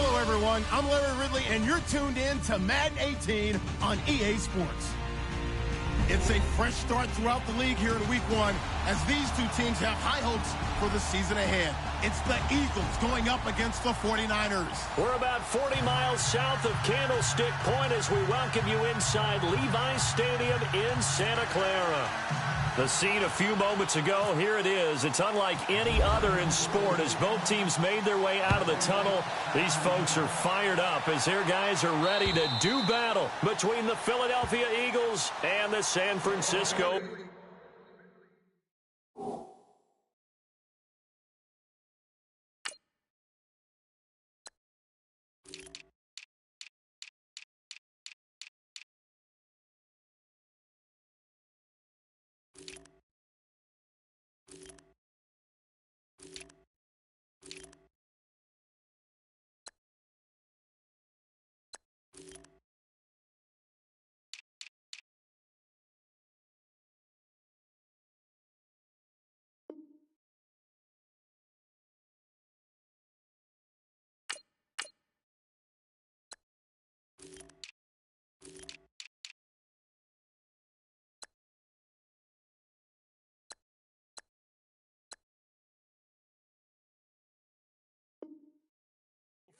Hello, everyone. I'm Larry Ridley, and you're tuned in to Madden 18 on EA Sports. It's a fresh start throughout the league here in Week 1 as these two teams have high hopes for the season ahead. It's the Eagles going up against the 49ers. We're about 40 miles south of Candlestick Point as we welcome you inside Levi's Stadium in Santa Clara. The scene a few moments ago, here it is. It's unlike any other in sport as both teams made their way out of the tunnel. These folks are fired up as their guys are ready to do battle between the Philadelphia Eagles and the San Francisco.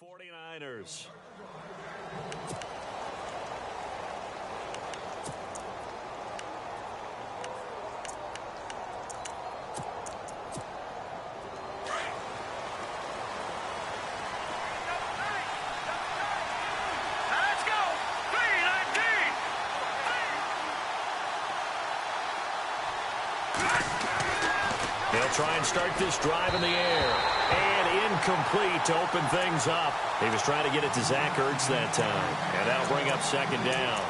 '49ers. They'll try and start this drive in the air. And incomplete to open things up. He was trying to get it to Zach Ertz that time. And that'll bring up second down.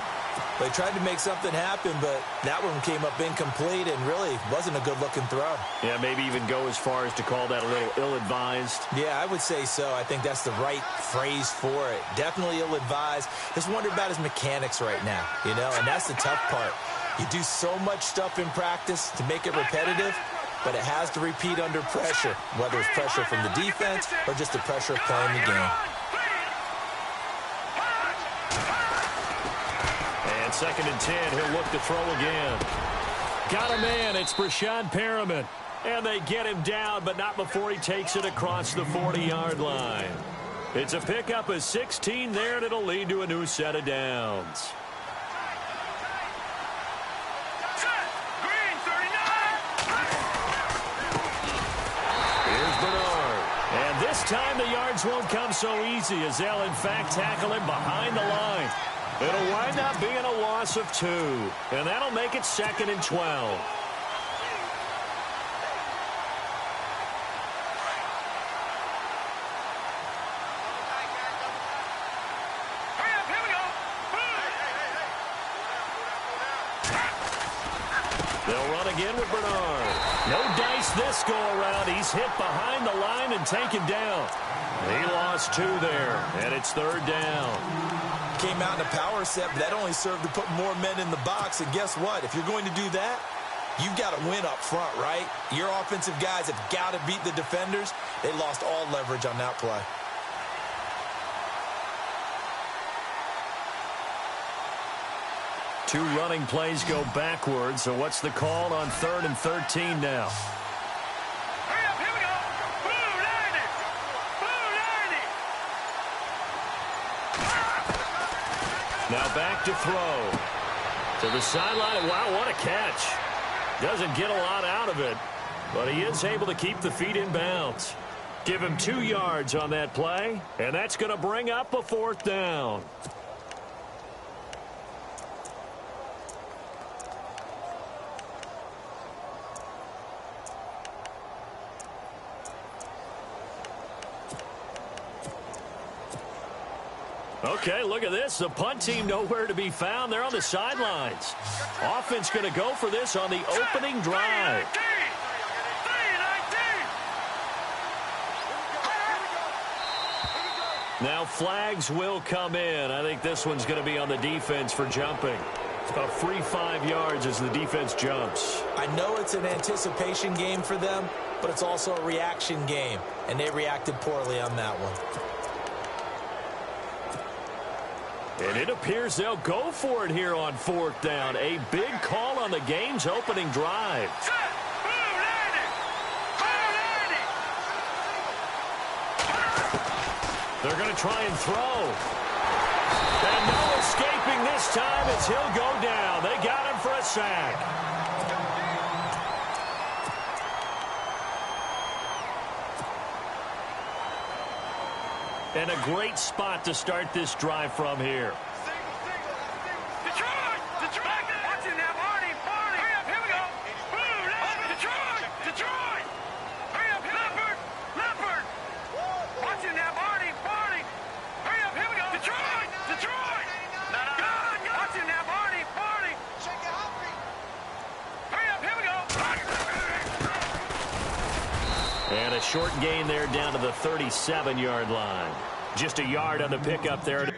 They tried to make something happen, but that one came up incomplete and really wasn't a good-looking throw. Yeah, maybe even go as far as to call that a little ill-advised. Yeah, I would say so. I think that's the right phrase for it. Definitely ill-advised. Just wonder about his mechanics right now, you know, and that's the tough part. You do so much stuff in practice to make it repetitive, but it has to repeat under pressure, whether it's pressure from the defense or just the pressure of playing the game. And 2nd and 10, he'll look to throw again. Got a man, it's Brashad Perriman. And they get him down, but not before he takes it across the 40-yard line. It's a pickup of 16 there, and it'll lead to a new set of downs. This time the yards won't come so easy as they'll in fact tackle him behind the line. It'll wind up being a loss of 2, and that'll make it 2nd and 12. They'll run again with Bernard. No dice this go-around. He's hit behind the line and taken down. He lost 2 there, and it's 3rd down. Came out in a power set, but that only served to put more men in the box. And guess what? If you're going to do that, you've got to win up front, right? Your offensive guys have got to beat the defenders. They lost all leverage on that play. Two running plays go backwards, so what's the call on 3rd and 13 now? Hurry up, here we go. Blue 90. Blue 90. Now back to throw. To the sideline. Wow, what a catch. Doesn't get a lot out of it, but he is able to keep the feet in bounds. Give him 2 yards on that play, and that's going to bring up a 4th down. Okay, look at this. The punt team nowhere to be found. They're on the sidelines. Offense going to go for this on the opening drive. Now flags will come in. I think this one's going to be on the defense for jumping. It's about 3-5 yards as the defense jumps. I know it's an anticipation game for them, but it's also a reaction game, and they reacted poorly on that one. And it appears they'll go for it here on 4th down. A big call on the game's opening drive. They're going to try and throw. And no escaping this time as he'll go down. They got him for a sack. And a great spot to start this drive from here. Detroit! Detroit! Watch it now, Barney! Barney! Hurry up, here we go! Detroit! Detroit! Hurry up, Leopard! Leopard! Watch it now, Barney! Barney! Hurry up, here we go! Detroit! Detroit! Good! Watch it now, Barney! Barney! Hurry up, here we go! And a short gain there down to the 37-yard line. Just a yard on the pickup there.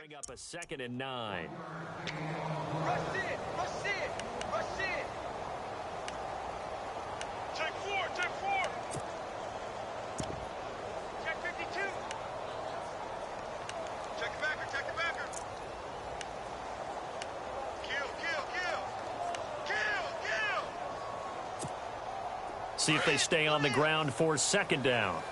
Bring up a 2nd and 9. Rush it! Rush it! Rush it! Check 4! Check 4! Check 52! Check the backer! Check the backer! Kill! Kill! Kill! Kill! Kill! See if they stay on the ground for 2nd down.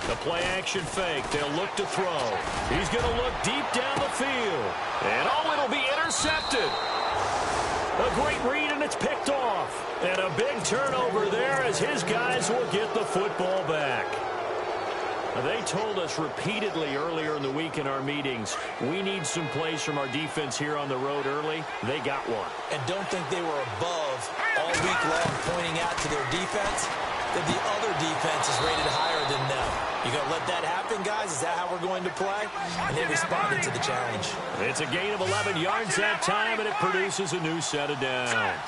The play-action fake. They'll look to throw. He's going to look deep down the field. And, oh, it'll be intercepted. A great read, and it's picked off. And a big turnover there as his guys will get the football back. They told us repeatedly earlier in the week in our meetings, we need some plays from our defense here on the road early. They got one. And don't think they were above all week long pointing out to their defense that the other defense is rated higher than them. You going to let that happen, guys? Is that how we're going to play? And they responded to the challenge. It's a gain of 11 yards that time, and it produces a new set of downs.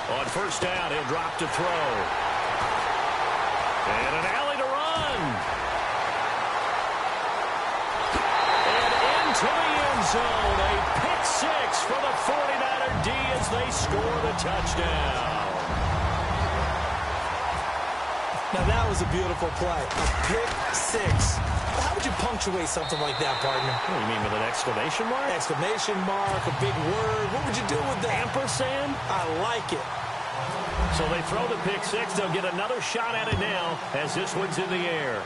On 1st down, he'll drop to throw. And an alley to run. And into the end zone. A pick 6 for the 49er D as they score the touchdown. Now, that was a beautiful play. A pick 6. How would you punctuate something like that, partner? What do you mean, with an exclamation mark? Exclamation mark, a big word. What would you do with that? Ampersand? I like it. So they throw the pick 6. They'll get another shot at it now as this one's in the air.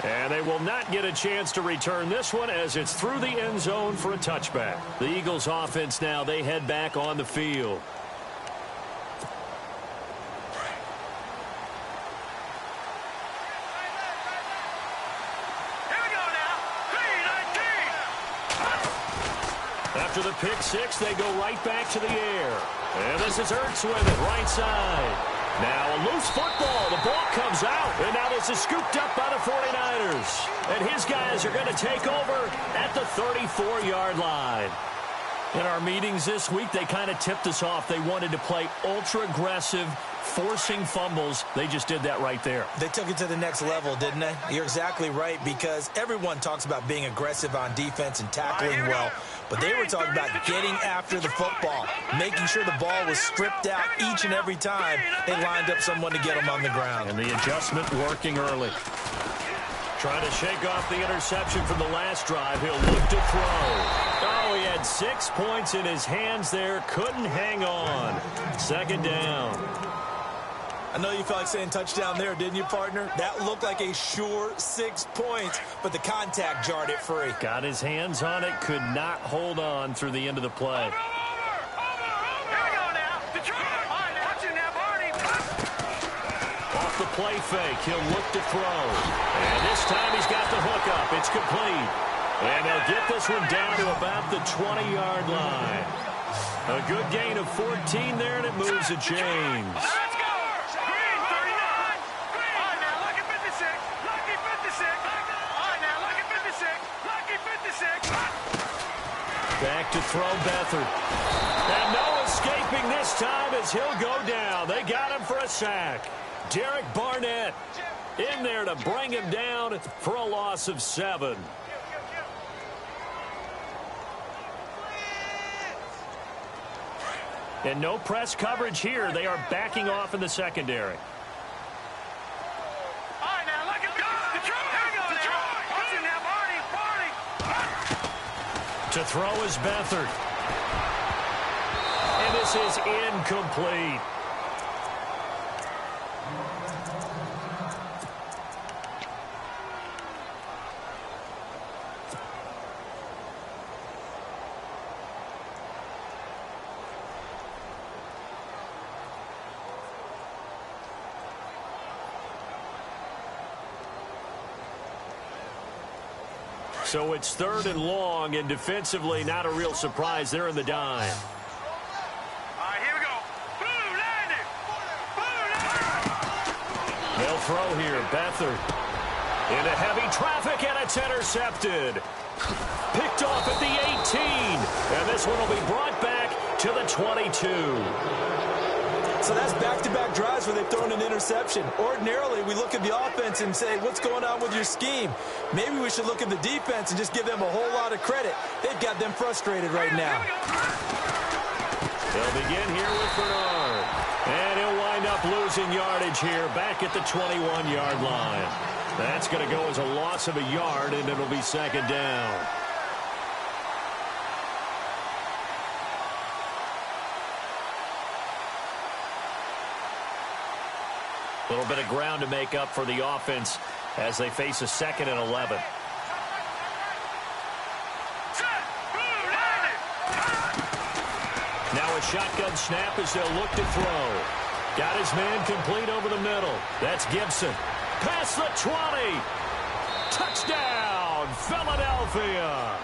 And they will not get a chance to return this one as it's through the end zone for a touchback. The Eagles offense now, they head back on the field. After the pick 6, they go right back to the air. And this is Ertz with it, right side. Now a loose football. The ball comes out. And now this is scooped up by the 49ers. And his guys are going to take over at the 34-yard line. In our meetings this week, they kind of tipped us off. They wanted to play ultra-aggressive, forcing fumbles. They just did that right there. They took it to the next level, didn't they? You're exactly right, because everyone talks about being aggressive on defense and tackling well. But they were talking about getting after the football, making sure the ball was stripped out each and every time they lined up someone to get them on the ground. And the adjustment working early. Trying to shake off the interception from the last drive. He'll look to throw. Oh, he had 6 points in his hands there. Couldn't hang on. 2nd down. I know you felt like saying touchdown there, didn't you, partner? That looked like a sure 6 points, but the contact jarred it free. Got his hands on it, could not hold on through the end of the play. Here we go now. Detroit. All right, now. Watching now, Barney. Off the play fake, he'll look to throw. And this time he's got the hook up. It's complete. And they'll get this one down to about the 20-yard line. A good gain of 14 there, and it moves the chains. Let's go. Green, 39. Green. All right, now, lucky 56. Lucky 56. All right, now, lucky 56. Lucky 56. Back to throw Beathard. And no escaping this time as he'll go down. They got him for a sack. Derek Barnett in there to bring him down for a loss of 7. And no press coverage here. They are backing off in the secondary. All right, now, look at Detroit. Here we go, Detroit. Watching now, Barney. To throw is Beathard. And this is incomplete. So it's 3rd and long, and defensively not a real surprise. They're in the dime. All right, here we go. Boom, landed. Boom, landed. They'll throw here. Beathard into heavy traffic, and it's intercepted. Picked off at the 18. And this one will be brought back to the 22. So that's back-to-back drives where they've thrown an interception. Ordinarily, we look at the offense and say, what's going on with your scheme? Maybe we should look at the defense and just give them a whole lot of credit. They've got them frustrated right now. They'll begin here with Bernard. And he'll wind up losing yardage here back at the 21-yard line. That's going to go as a loss of a yard, and it'll be 2nd down. A little bit of ground to make up for the offense as they face a 2nd and 11. Now a shotgun snap as they'll look to throw. Got his man complete over the middle. That's Gibson. Past the 20. Touchdown, Philadelphia.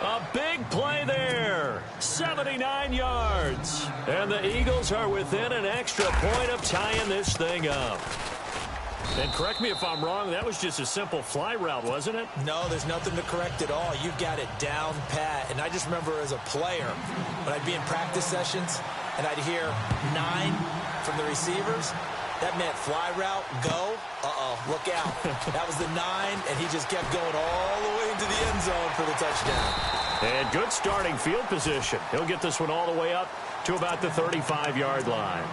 A big play there. 79 yards. And the Eagles are within an extra point of tying this thing up. And correct me if I'm wrong, that was just a simple fly route, wasn't it? No, there's nothing to correct at all. You've got it down pat. And I just remember as a player, when I'd be in practice sessions and I'd hear 9 from the receivers, that meant fly route, go. Look out. That was the 9, and he just kept going all the way into the end zone for the touchdown. And good starting field position. He'll get this one all the way up to about the 35-yard line.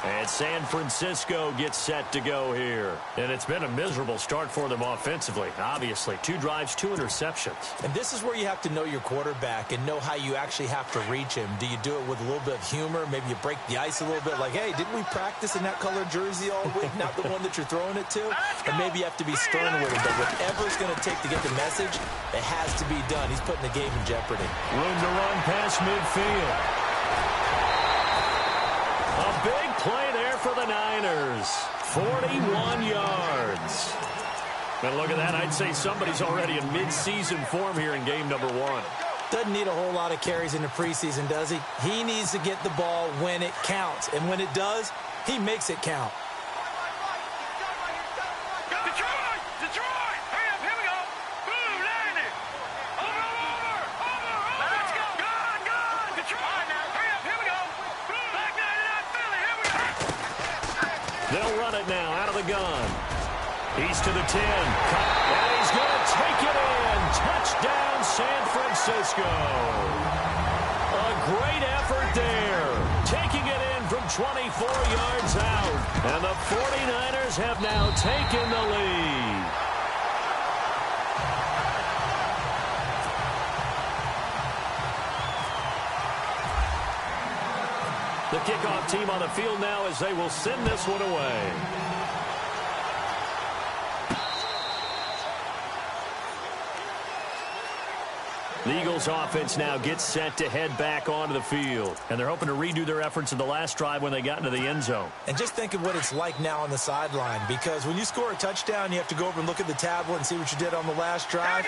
And San Francisco gets set to go here. And it's been a miserable start for them offensively, obviously. 2 drives, 2 interceptions. And this is where you have to know your quarterback and know how you actually have to reach him. Do you do it with a little bit of humor? Maybe you break the ice a little bit like, hey, didn't we practice in that color jersey all week? Not the one that you're throwing it to? And maybe you have to be stern with him. But whatever it's going to take to get the message, it has to be done. He's putting the game in jeopardy. Room to run past midfield. A big play there for the Niners. 41 yards. And look at that. I'd say somebody's already in mid-season form here in game number 1. Doesn't need a whole lot of carries in the preseason, does he? He needs to get the ball when it counts. And when it does, he makes it count. Detroit! Hurry up, here we go! Boom, landed! Over! Let's go! Gone! Detroit! All right, now, hurry up, here we go! Boom, back 99, Philly, here we go! They'll run it now out of the gun. He's to the 10. And he's going to take it in. Touchdown, San Francisco. A great effort there. Taking it in from 24 yards out. And the 49ers have now taken the lead. The kickoff team on the field now as they will send this one away. The Eagles offense now gets set to head back onto the field. And they're hoping to redo their efforts in the last drive when they got into the end zone. And just think of what it's like now on the sideline, because when you score a touchdown, you have to go over and look at the tablet and see what you did on the last drive.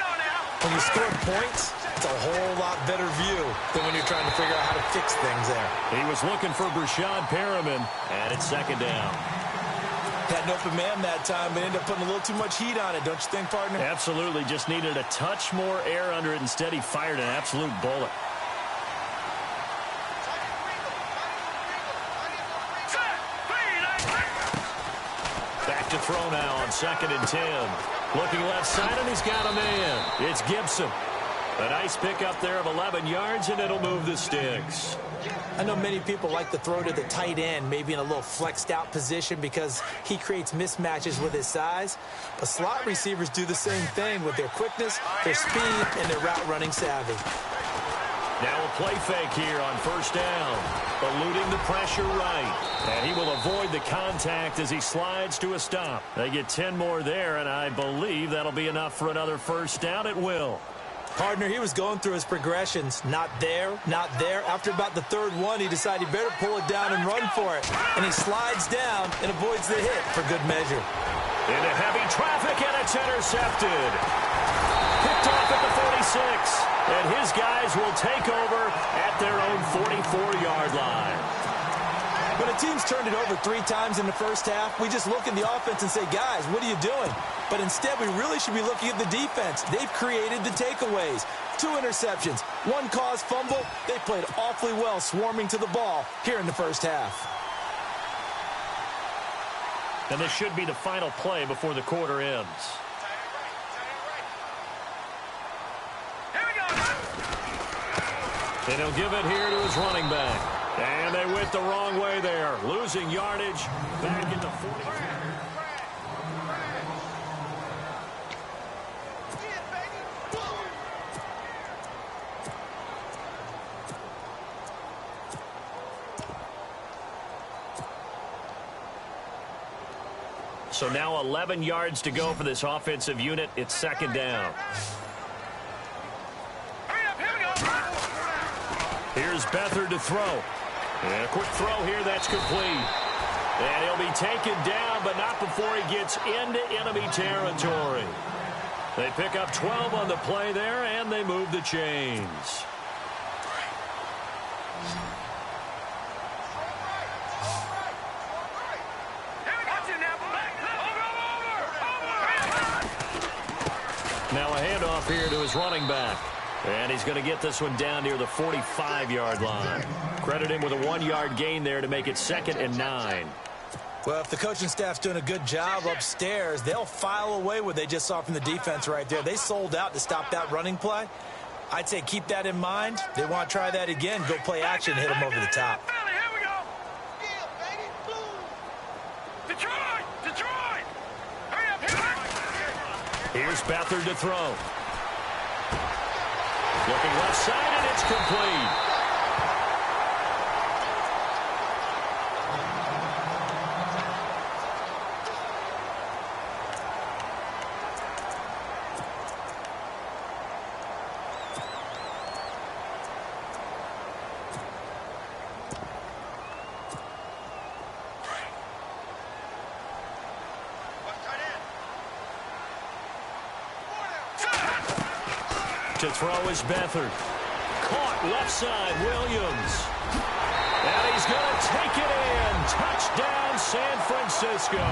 When you score points, it's a whole lot better view than when you're trying to figure out how to fix things there. He was looking for Brashad Perriman, and it's second down. Had an open man that time, but ended up putting a little too much heat on it, don't you think, partner? Absolutely. Just needed a touch more air under it. Instead, he fired an absolute bullet. Back to throw now on 2nd and 10. Looking left side, and he's got a man. It's Gibson. A nice pickup there of 11 yards, and it'll move the sticks. I know many people like to throw to the tight end, maybe in a little flexed out position because he creates mismatches with his size. But slot receivers do the same thing with their quickness, their speed, and their route running savvy. Now a play fake here on 1st down. Eluding the pressure right. And he will avoid the contact as he slides to a stop. They get 10 more there, and I believe that'll be enough for another 1st down. It will. Partner, he was going through his progressions. Not there, not there. After about the 3rd one, he decided he better pull it down and run for it. And he slides down and avoids the hit for good measure. Into heavy traffic, and it's intercepted. Picked off at the 46. And his guys will take over at their own 44-yard line. When a team's turned it over 3 times in the first half, we just look at the offense and say, guys, what are you doing? But instead, we really should be looking at the defense. They've created the takeaways. 2 interceptions, 1 caused fumble. They played awfully well swarming to the ball here in the first half. And this should be the final play before the quarter ends. And he'll give it here to his running back. And they went the wrong way there. Losing yardage back into 40. So now 11 yards to go for this offensive unit. It's 2nd down. Here's Beathard to throw. And a quick throw here, that's complete. And he'll be taken down, but not before he gets into enemy territory. They pick up 12 on the play there, and they move the chains. Now a handoff here to his running back. And he's going to get this one down near the 45-yard line. Credit him with a 1-yard gain there to make it 2nd and 9. Well, if the coaching staff's doing a good job upstairs, they'll file away what they just saw from the defense right there. They sold out to stop that running play. I'd say keep that in mind. They want to try that again. Go play action, hit them over the top. Here's Beathard to throw. Looking left side, and it's complete. To throw is Beathard. Caught left side, Williams. And he's going to take it in. Touchdown, San Francisco.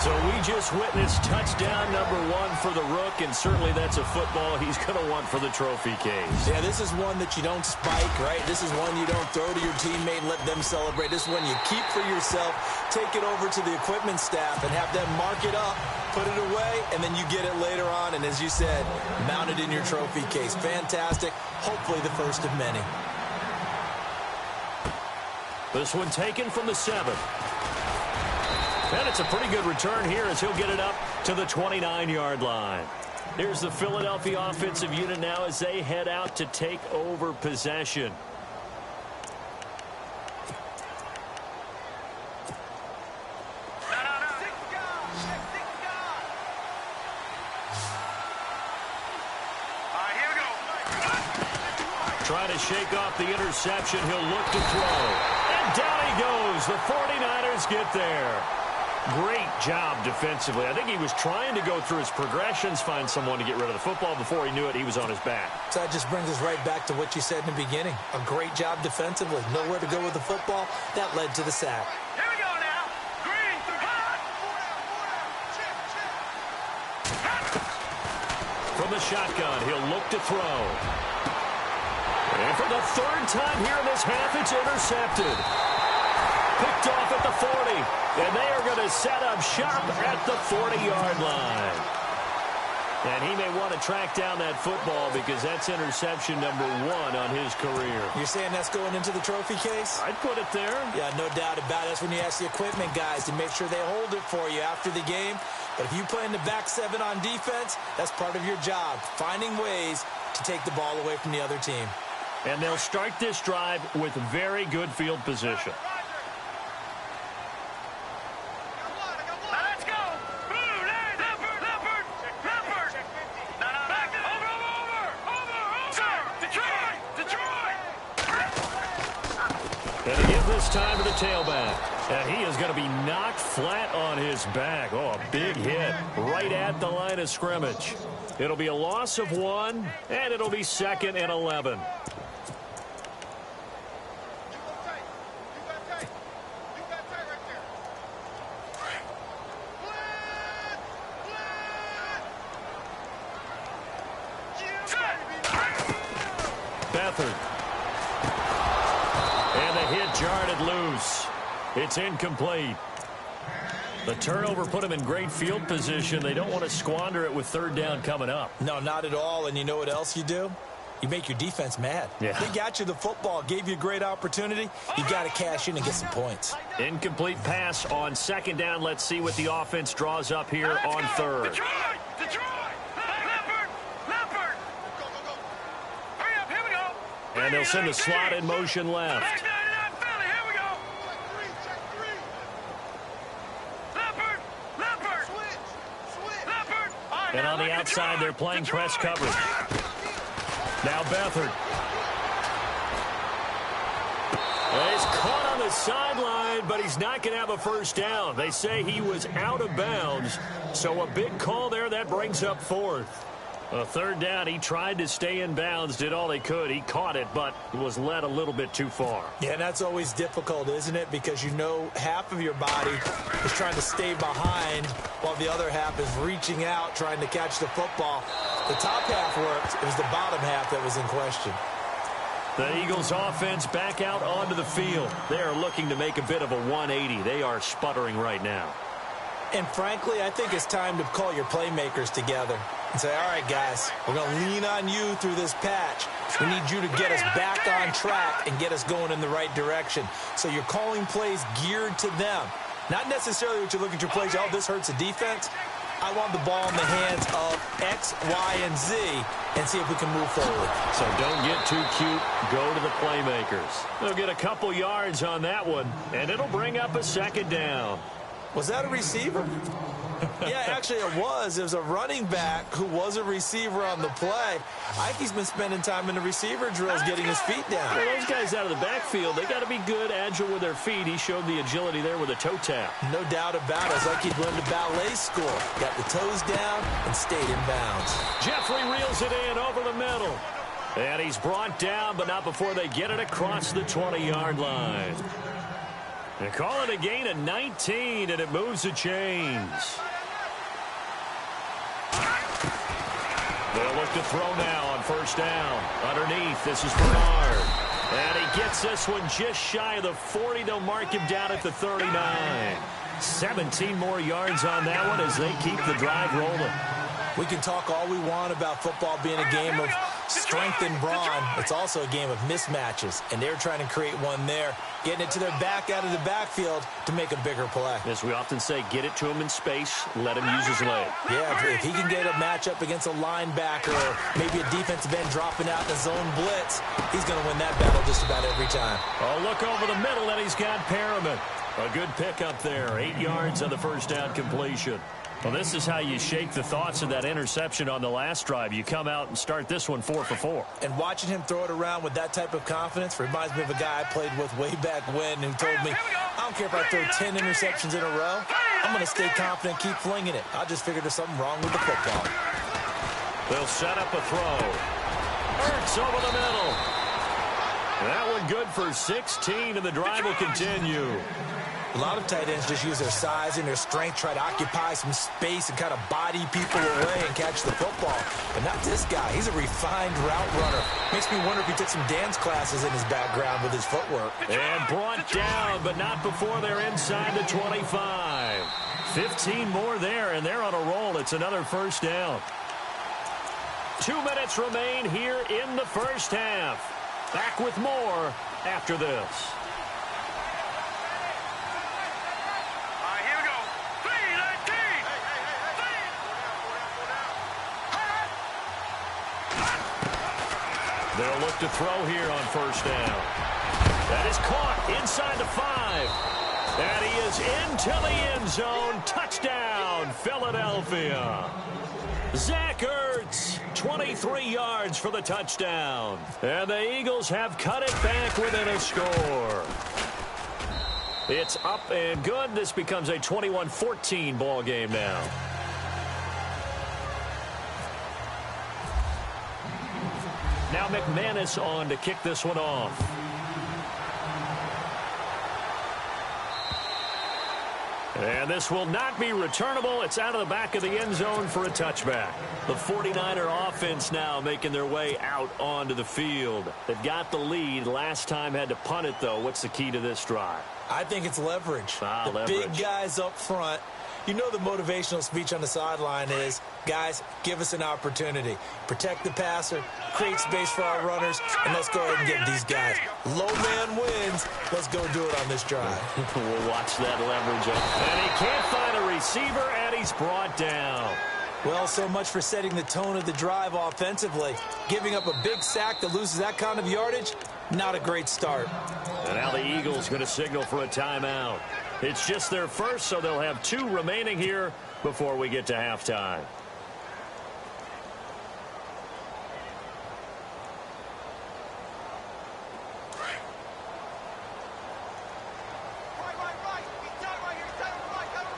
So we just witnessed touchdown number 1 for the Rook, and certainly that's a football he's going to want for the trophy case. Yeah, this is one that you don't spike, right? This is one you don't throw to your teammate and let them celebrate. This is one you keep for yourself, take it over to the equipment staff, and have them mark it up, put it away, and then you get it later on, and as you said, mount it in your trophy case. Fantastic. Hopefully the first of many. This one taken from the 7. And it's a pretty good return here as he'll get it up to the 29-yard line. Here's the Philadelphia offensive unit now as they head out to take over possession. Trying to shake off the interception. He'll look to throw. And down he goes. The 49ers get there. Great job defensively. I think he was trying to go through his progressions, find someone to get rid of the football. Before he knew it, he was on his back. So that just brings us right back to what you said in the beginning. A great job defensively. Nowhere to go with the football. That led to the sack. Here we go now. Green, hot. From the shotgun, he'll look to throw. And for the third time here in this half, it's intercepted. Picked off at the 40. And they are going to set up shop at the 40-yard line. And he may want to track down that football because that's interception number 1 on his career. You're saying that's going into the trophy case? I'd put it there. Yeah, no doubt about it. That's when you ask the equipment guys to make sure they hold it for you after the game. But if you play in the back 7 on defense, that's part of your job, finding ways to take the ball away from the other team. And they'll start this drive with very good field position. And to give this time to the tailback. And he is going to be knocked flat on his back. Oh, a big hit right at the line of scrimmage. It'll be a loss of 1, and it'll be 2nd and 11. Beathard. And the hit jarred it loose. It's incomplete. The turnover put him in great field position. They don't want to squander it with 3rd down coming up. No, not at all. And you know what else you do? You make your defense mad. Yeah. They got you the football, gave you a great opportunity. You got to cash in and get some points. Incomplete pass on 2nd down. Let's see what the offense draws up here on 3rd. Detroit! Leopard! Hurry up, here we go. And they'll send the slot in motion left. And on the outside, they're playing press coverage. Now Beathard. He's caught on the sideline, but he's not going to have a first down. They say he was out of bounds, so a big call there. That brings up 4th. A 3rd down, he tried to stay in bounds, did all he could. He caught it, but was led a little bit too far. Yeah, and that's always difficult, isn't it? Because you know half of your body is trying to stay behind while the other half is reaching out, trying to catch the football. The top half worked. It was the bottom half that was in question. The Eagles offense back out onto the field. They are looking to make a bit of a 180. They are sputtering right now. And frankly, I think it's time to call your playmakers together and say, all right, guys, we're going to lean on you through this patch. We need you to get us back on track and get us going in the right direction. So you're calling plays geared to them. Not necessarily what you look at your plays, oh, this hurts the defense. I want the ball in the hands of X, Y, and Z and see if we can move forward. So don't get too cute. Go to the playmakers. They'll get a couple yards on that one, and it'll bring up a 2nd down. Was that a receiver? Yeah, actually it was. It was a running back who was a receiver on the play. Ike's been spending time in the receiver drills getting his feet down. Well, those guys out of the backfield, they got to be good, agile with their feet. He showed the agility there with a toe tap. No doubt about it. It's like he'd learned a ballet school. Got the toes down and stayed in bounds. Jeffrey reels it in over the middle. And he's brought down, but not before they get it across the 20-yard line. They call it a gain of 19, and it moves the chains. They'll look to throw now on 1st down. Underneath, this is Bernard. And he gets this one just shy of the 40. They'll mark him down at the 39. 17 more yards on that one as they keep the drive rolling. We can talk all we want about football being a game of strength and brawn. It's also a game of mismatches, and they're trying to create one there, getting it to their back out of the backfield to make a bigger play. As we often say, get it to him in space, let him use his leg. Yeah, if he can get a matchup against a linebacker or maybe a defensive end dropping out in a zone blitz, he's going to win that battle just about every time. Oh, look over the middle, and he's got Perriman. A good pickup there. 8 yards on the 1st down completion. Well, this is how you shake the thoughts of that interception on the last drive. You come out and start this one 4 for 4. And watching him throw it around with that type of confidence reminds me of a guy I played with way back when who told me, I don't care if I throw 10 interceptions in a row. I'm going to stay confident, keep flinging it. I just figured there's something wrong with the football. They'll set up a throw. Hurts over the middle. That one good for 16, and the drive will continue. A lot of tight ends just use their size and their strength, try to occupy some space and kind of body people away and catch the football. But not this guy. He's a refined route runner. Makes me wonder if he took some dance classes in his background with his footwork. And brought down, but not before they're inside the 25. 15 more there, and they're on a roll. It's another first down. 2 minutes remain here in the first half. Back with more after this. They'll look to throw here on first down. That is caught inside the 5. And he is into the end zone. Touchdown, Philadelphia. Zach Ertz, 23 yards for the touchdown. And the Eagles have cut it back within a score. It's up and good. This becomes a 21-14 ball game now. Now McManus on to kick this one off. And this will not be returnable. It's out of the back of the end zone for a touchback. The 49er offense now making their way out onto the field. They've got the lead. Last time had to punt it, though. What's the key to this drive? I think it's leverage. Leverage. Big guys up front. You know the motivational speech on the sideline is, guys, give us an opportunity. Protect the passer, create space for our runners, and let's go ahead and get these guys. Low man wins. Let's go do it on this drive. We'll watch that leverage up. And he can't find a receiver, and he's brought down. Well, so much for setting the tone of the drive offensively. Giving up a big sack that loses that kind of yardage, not a great start. And now the Eagles going to signal for a timeout. It's just their first, so they'll have 2 remaining here before we get to halftime.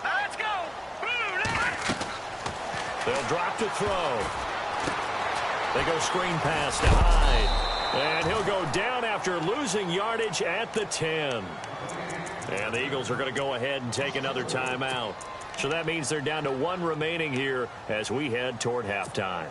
Let's go. They'll drop to throw. They go screen pass to Hyde. And he'll go down after losing yardage at the 10. And the Eagles are going to go ahead and take another timeout. So that means they're down to 1 remaining here as we head toward halftime.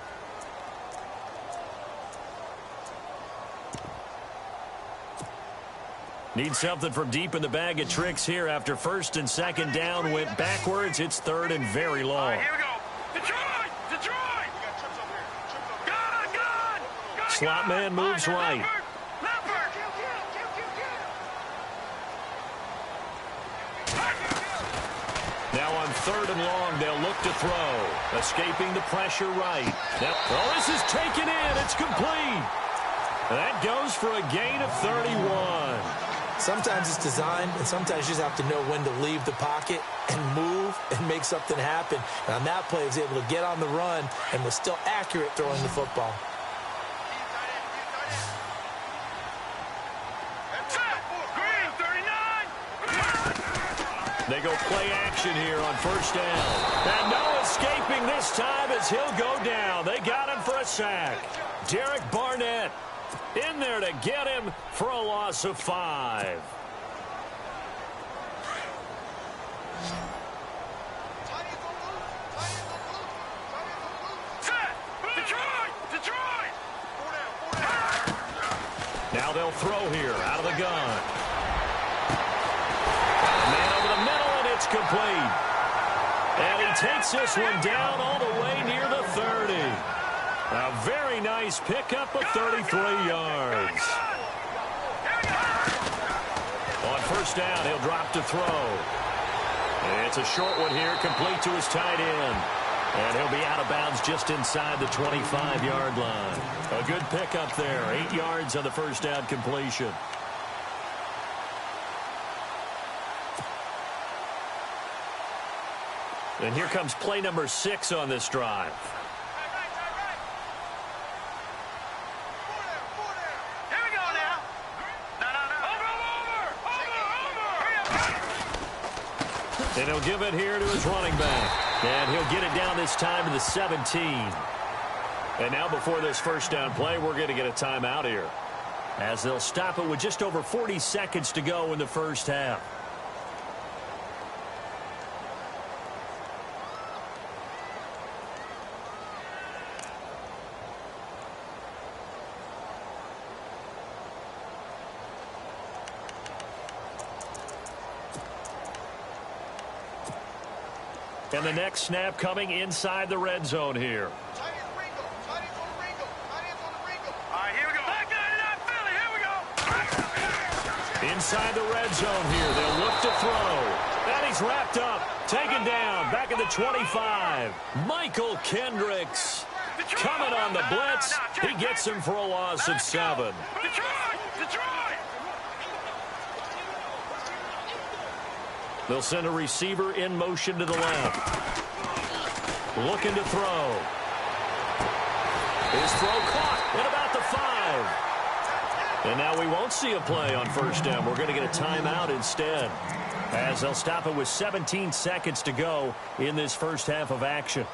Need something from deep in the bag of tricks here after first and second down went backwards. It's third and very long. All right, here we go. Detroit! Detroit! God! Slot man moves right. Now on third and long, they'll look to throw. Escaping the pressure right. Now, this is taken in. It's complete. That goes for a gain of 31. Sometimes it's designed, and sometimes you just have to know when to leave the pocket and move and make something happen. And on that play, he was able to get on the run and was still accurate throwing the football. They go play action here on first down. And no escaping this time as he'll go down. They got him for a sack. Derek Barnett in there to get him for a loss of 5. Detroit! Now they'll throw here out of the gun. Man over the middle, and it's complete. And he takes this one down all the way near the 30. A very nice pickup of 33 yards. On first down, he'll drop to throw. It's a short one here, complete to his tight end. And he'll be out of bounds just inside the 25-yard line. A good pickup there, 8 yards on the first down completion. And here comes play number 6 on this drive. Here we go now. Over. And he'll give it here to his running back. And he'll get it down this time to the 17. And now before this first down play, we're going to get a timeout here, as they'll stop it with just over 40 seconds to go in the first half. And the next snap coming inside the red zone here. Inside the red zone here. They'll look to throw. And he's wrapped up. Taken down. Back at the 25. Michael Kendricks coming on the blitz. He gets him for a loss of 7. They'll send a receiver in motion to the left. Looking to throw. His throw caught at about the 5. And now we won't see a play on first down. We're going to get a timeout instead, as they'll stop it with 17 seconds to go in this first half of action.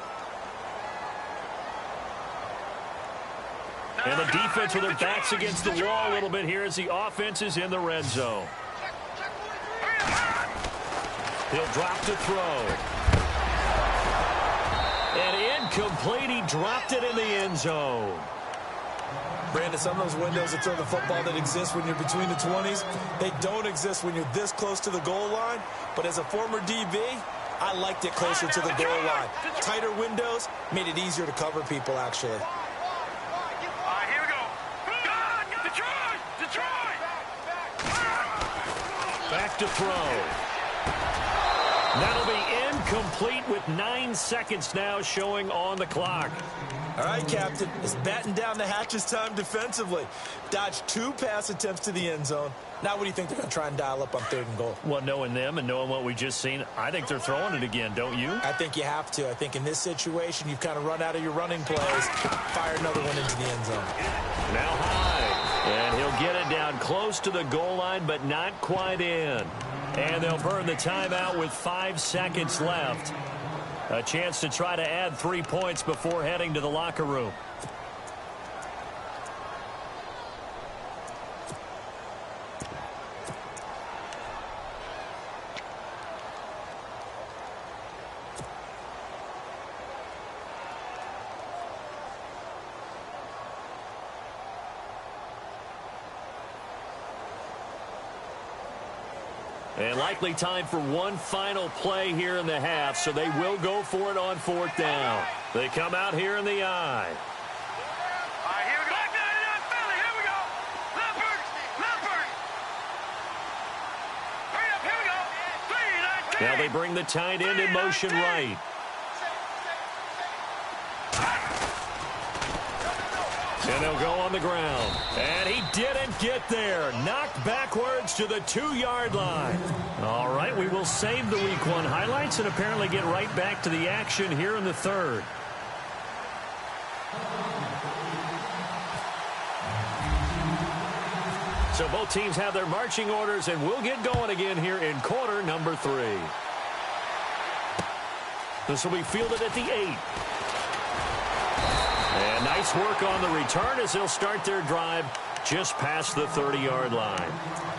And the defense with their backs against the wall a little bit here as the offense is in the red zone. He'll drop to throw. And incomplete. He dropped it in the end zone. Brandon, some of those windows to throw the football that exist when you're between the 20s, they don't exist when you're this close to the goal line. But as a former DB, I liked it closer to the goal line. Tighter windows made it easier to cover people, actually. Here we go. Detroit! Back to throw. That'll be incomplete with 9 seconds now showing on the clock. All right, Captain, it's batten down the hatches time defensively. Dodged 2 pass attempts to the end zone. Now what do you think they're going to try and dial up on 3rd and goal? Well, knowing them and knowing what we just seen, I think they're throwing it again, don't you? I think you have to. I think in this situation, you've kind of run out of your running plays. Fire another one into the end zone. Now high. And he'll get it down close to the goal line, but not quite in. And they'll burn the timeout with 5 seconds left. A chance to try to add 3 points before heading to the locker room. And likely time for one final play here in the half, so they will go for it on 4th down. They come out here in the I. Here we go. Here we go. Leopard. Hurry up, here we go. 3, 9, 10. Now they bring the tight end in motion right. And they'll go on the ground. And he didn't get there. Knocked backwards to the 2-yard line. All right, we will save the Week 1 highlights and apparently get right back to the action here in the 3rd. So both teams have their marching orders, and we'll get going again here in quarter number 3. This will be fielded at the 8. And nice work on the return as they'll start their drive just past the 30-yard line.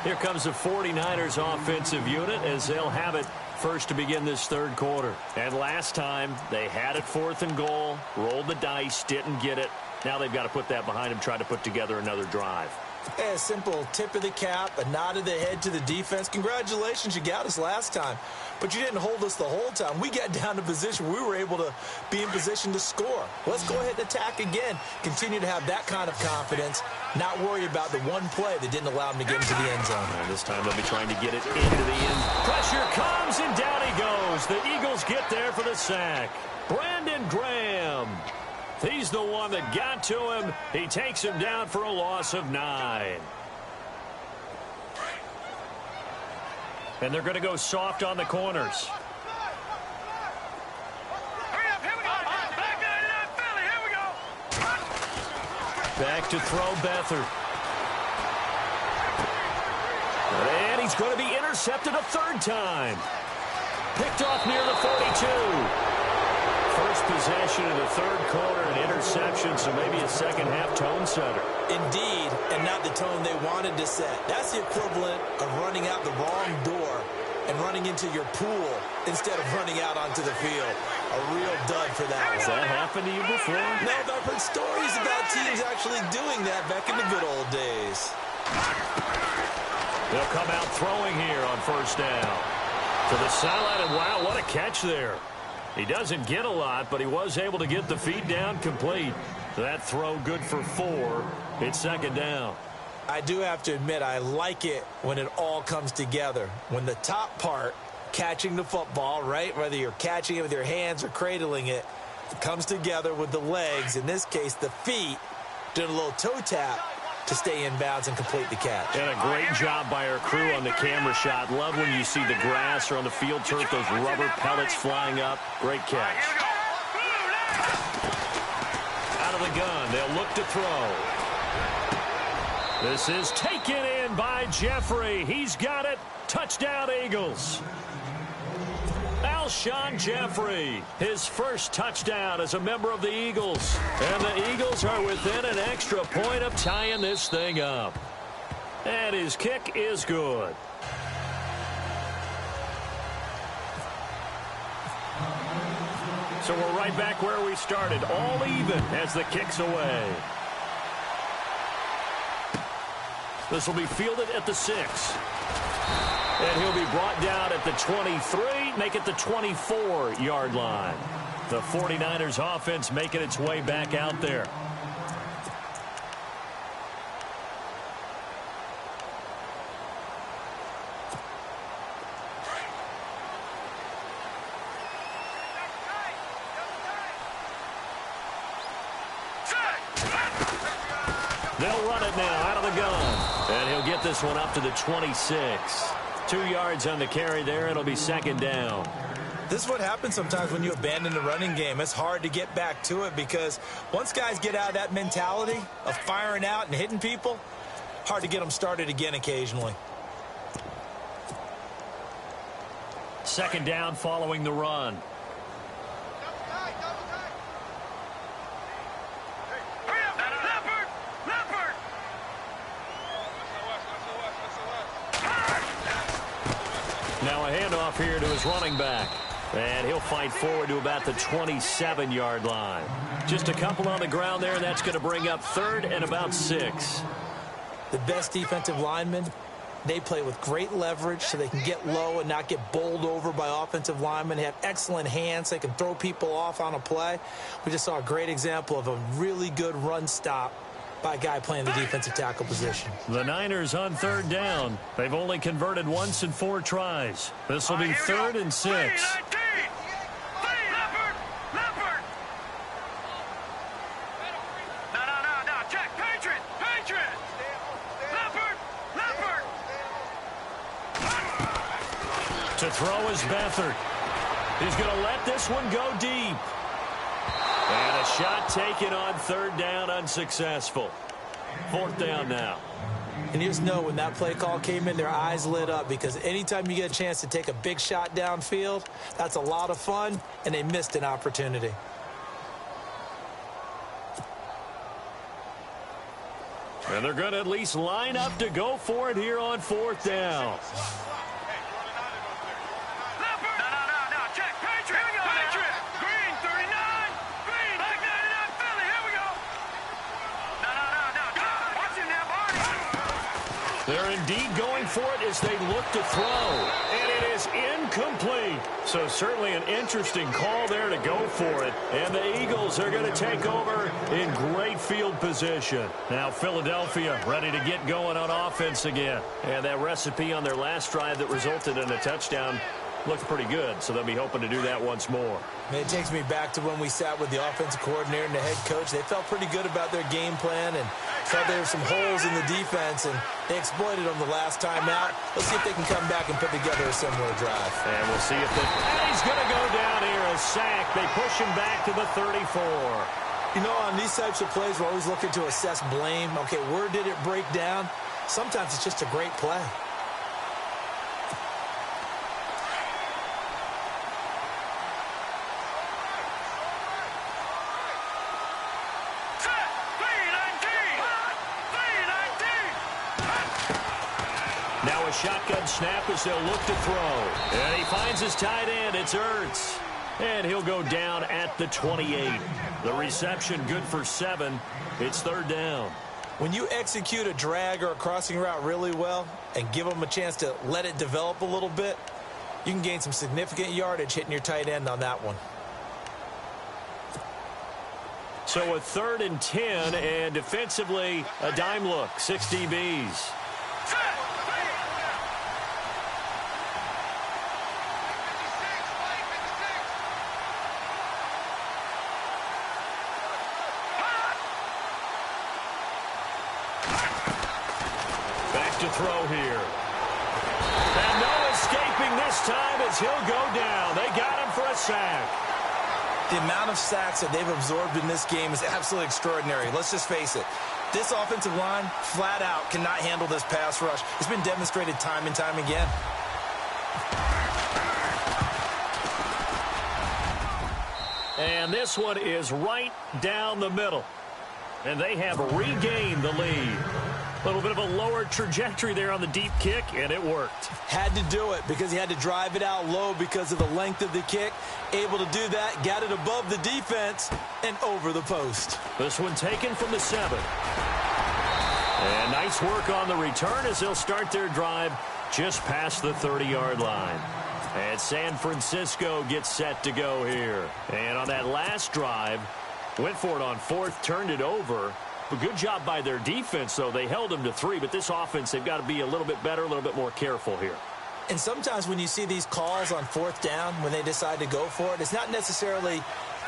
Here comes the 49ers offensive unit as they'll have it first to begin this 3rd quarter. And last time they had it 4th and goal, rolled the dice, didn't get it. Now they've got to put that behind them, try to put together another drive. Hey, a simple tip of the cap, a nod of the head to the defense. Congratulations, you got us last time. But you didn't hold us the whole time. We got down to position. We were able to be in position to score. Let's go ahead and attack again. Continue to have that kind of confidence. Not worry about the one play that didn't allow them to get into the end zone. And this time they'll be trying to get it into the end. Pressure comes, and down he goes. The Eagles get there for the sack. Brandon Graham. He's the one that got to him. He takes him down for a loss of 9. And they're going to go soft on the corners. Back to throw Beathard. And he's going to be intercepted a third time. Picked off near the 42. First possession in the third quarter, an interception, so maybe a second-half tone setter. Indeed, and not the tone they wanted to set. That's the equivalent of running out the wrong door and running into your pool instead of running out onto the field. A real dud for that. Has that happened to you before? No, but I've heard stories about teams actually doing that back in the good old days. They'll come out throwing here on first down. To the sideline, and wow, what a catch there. He doesn't get a lot, but he was able to get the feet down complete. That throw good for 4. It's second down. I do have to admit, I like it when it all comes together. When the top part, catching the football, right, whether you're catching it with your hands or cradling it, it comes together with the legs, in this case the feet, doing a little toe tap to stay in bounds and complete the catch. And a great job by our crew on the camera shot. Love when you see the grass or on the field turf, those rubber pellets flying up. Great catch. Out of the gun, they'll look to throw. This is taken in by Jeffrey. He's got it. Touchdown, Eagles. Alshon Jeffrey, his first touchdown as a member of the Eagles. And the Eagles are within an extra point of tying this thing up. And his kick is good. So we're right back where we started, all even as the kick's away. This will be fielded at the 6. And he'll be brought down at the 23, make it the 24-yard line. The 49ers offense making its way back out there. They'll run it now out of the gun. And he'll get this one up to the 26. 2 yards on the carry there. It'll be second down. This is what happens sometimes when you abandon the running game. It's hard to get back to it because once guys get out of that mentality of firing out and hitting people, hard to get them started again occasionally. Second down following the run. Now a handoff here to his running back. And he'll fight forward to about the 27-yard line. Just a couple on the ground there, and that's going to bring up third and about 6. The best defensive linemen, they play with great leverage so they can get low and not get bowled over by offensive linemen. They have excellent hands. They can throw people off on a play. We just saw a great example of a really good run stop by a guy playing the defensive tackle position. The Niners on third down. They've only converted once in 4 tries. This will be third and 6. To throw is Beathard. He's going to let this one go deep. And a shot taken on third down, unsuccessful. Fourth down now. And you just know when that play call came in, their eyes lit up because anytime you get a chance to take a big shot downfield, that's a lot of fun, and they missed an opportunity. And they're going to at least line up to go for it here on fourth down. They're indeed going for it as they look to throw. And it is incomplete. So certainly an interesting call there to go for it. And the Eagles are going to take over in great field position. Now Philadelphia ready to get going on offense again. And that recipe on their last drive that resulted in a touchdown looked pretty good. So they'll be hoping to do that once more. It takes me back to when we sat with the offensive coordinator and the head coach. They felt pretty good about their game plan and felt there were some holes in the defense, and they exploited them the last time out. Let's see if they can come back and put together a similar drive. And we'll see if and he's going to go down here, a sack. They push him back to the 34. You know, on these types of plays, we're always looking to assess blame. Okay, where did it break down? Sometimes it's just a great play. Now a shotgun snap as they'll look to throw. And he finds his tight end. It's Ertz. And he'll go down at the 28. The reception good for 7. It's third down. When you execute a drag or a crossing route really well and give them a chance to let it develop a little bit, you can gain some significant yardage hitting your tight end on that one. So a 3rd and 10, and defensively a dime look. 6 DBs. To throw here. And no escaping this time as he'll go down. They got him for a sack. The amount of sacks that they've absorbed in this game is absolutely extraordinary. Let's just face it. This offensive line, flat out, cannot handle this pass rush. It's been demonstrated time and time again. And this one is right down the middle. And they have regained the lead. A little bit of a lower trajectory there on the deep kick, and it worked. Had to do it because he had to drive it out low because of the length of the kick. Able to do that, got it above the defense, and over the post. This one taken from the 7. And nice work on the return as they'll start their drive just past the 30-yard line. And San Francisco gets set to go here. And on that last drive, went for it on 4th, turned it over. A good job by their defense, though. They held them to 3, but this offense, they've got to be a little bit better, a little bit more careful here. And sometimes when you see these calls on 4th down, when they decide to go for it, it's not necessarily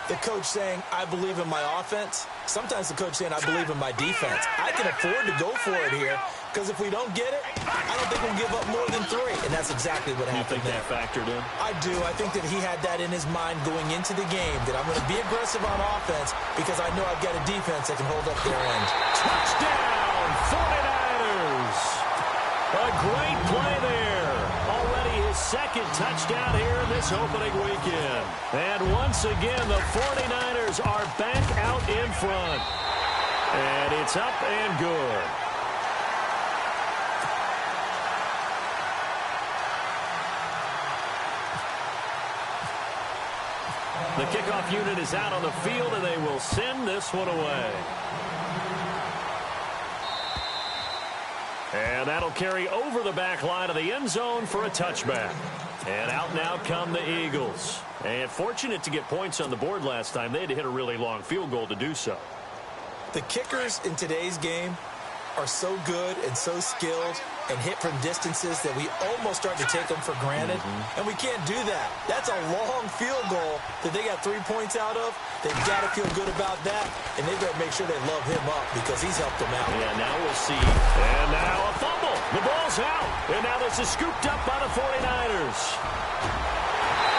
the coach saying, I believe in my offense. Sometimes the coach saying, I believe in my defense. I can afford to go for it here because if we don't get it, I don't think we'll give up more than 3. And that's exactly what happened. You think that factored in? I do. I think that he had that in his mind going into the game, that I'm going to be aggressive on offense because I know I've got a defense that can hold up their end. Touchdown, 49ers. A great play there. Already his 2nd touchdown here in this opening weekend. And once again, the 49ers are back out in front. And it's up and good. The kickoff unit is out on the field, and they will send this one away. And that'll carry over the back line of the end zone for a touchback. And out now come the Eagles. And fortunate to get points on the board last time. They had to hit a really long field goal to do so. The kickers in today's game are so good and so skilled and hit from distances that we almost start to take them for granted. And we can't do that. That's a long field goal that they got 3 points out of. They've got to feel good about that, and they've got to make sure they love him up because he's helped them out. Yeah, now we'll see. And now a fumble. The ball's out. And now this is scooped up by the 49ers.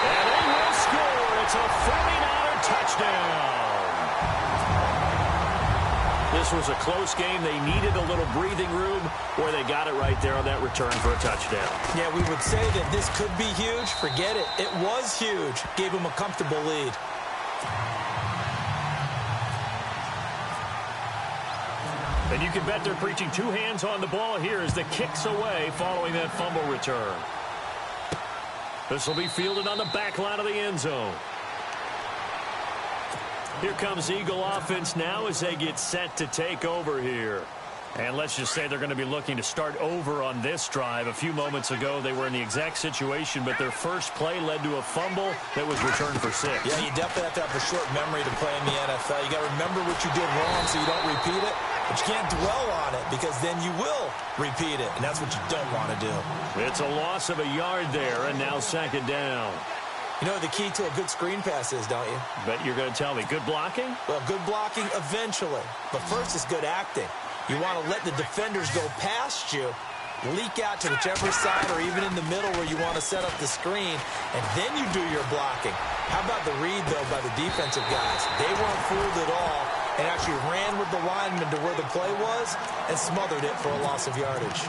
And they will score. It's a 49er touchdown. This was a close game. They needed a little breathing room, or they got it right there on that return for a touchdown. Yeah, we would say that this could be huge. Forget it. It was huge. Gave them a comfortable lead. And you can bet they're preaching 2 hands on the ball here as the kick's away following that fumble return. This will be fielded on the back line of the end zone. Here comes Eagle offense now as they get set to take over here. And let's just say they're going to be looking to start over on this drive. A few moments ago, they were in the exact situation, but their first play led to a fumble that was returned for 6. Yeah, you definitely have to have a short memory to play in the NFL. You got to remember what you did wrong so you don't repeat it, but you can't dwell on it because then you will repeat it, and that's what you don't want to do. It's a loss of a yard there, and now 2nd down. You know the key to a good screen pass is, don't you? Bet you're going to tell me. Good blocking? Well, good blocking eventually, but first is good acting. You want to let the defenders go past you, leak out to whichever side or even in the middle where you want to set up the screen, and then you do your blocking. How about the read, though, by the defensive guys? They weren't fooled at all. and actually ran with the lineman to where the play was and smothered it for a loss of yardage.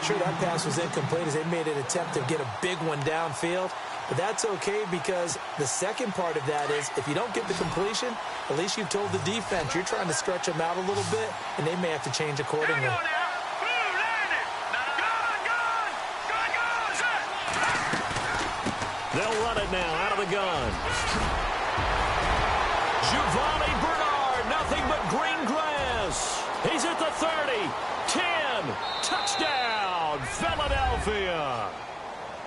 Sure, that pass was incomplete as they made an attempt to get a big one downfield, but that's okay because the second part of that is if you don't get the completion, at least you've told the defense you're trying to stretch them out a little bit, and they may have to change accordingly. They'll run it now out of the gun. Giovanni Bernard, nothing but green grass. He's at the 30, 10, touchdown, Philadelphia.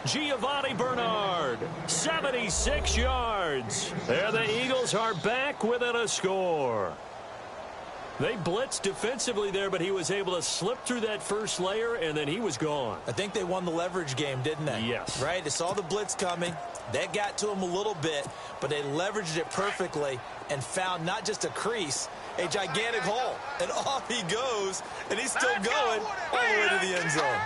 Giovanni Bernard, 76 yards. There the Eagles are back within a score. They blitzed defensively there, but he was able to slip through that first layer, and then he was gone. I think they won the leverage game, didn't they? Yes. Right? They saw the blitz coming. That got to him a little bit, but they leveraged it perfectly and found not just a crease, a gigantic hole. And off he goes, and he's still going all the way to the end zone.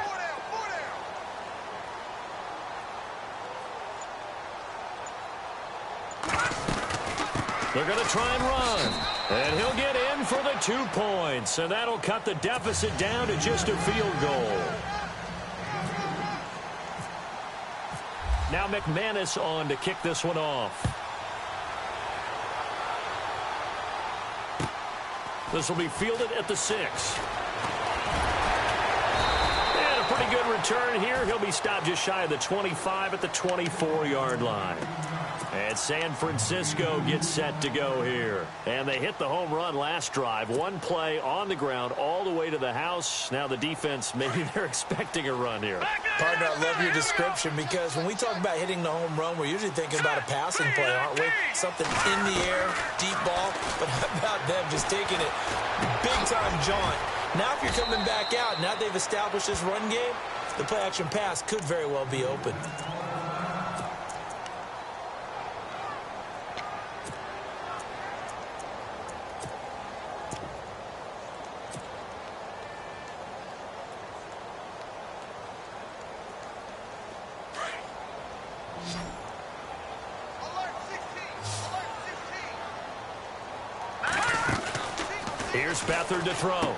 They're going to try and run. And he'll get in for the 2 points. And that'll cut the deficit down to just a field goal. Now McManus on to kick this one off. This will be fielded at the 6. And a pretty good return here. He'll be stopped just shy of the 25 at the 24-yard line. And San Francisco gets set to go here. And they hit the home run last drive. One play on the ground all the way to the house. Now the defense, maybe they're expecting a run here. Partner, I love your description because when we talk about hitting the home run, we're usually thinking about a passing play, aren't we? Something in the air, deep ball. But how about them just taking it big-time jaunt? Now if you're coming back out, now they've established this run game, the play-action pass could very well be open. Here's Beathard to throw.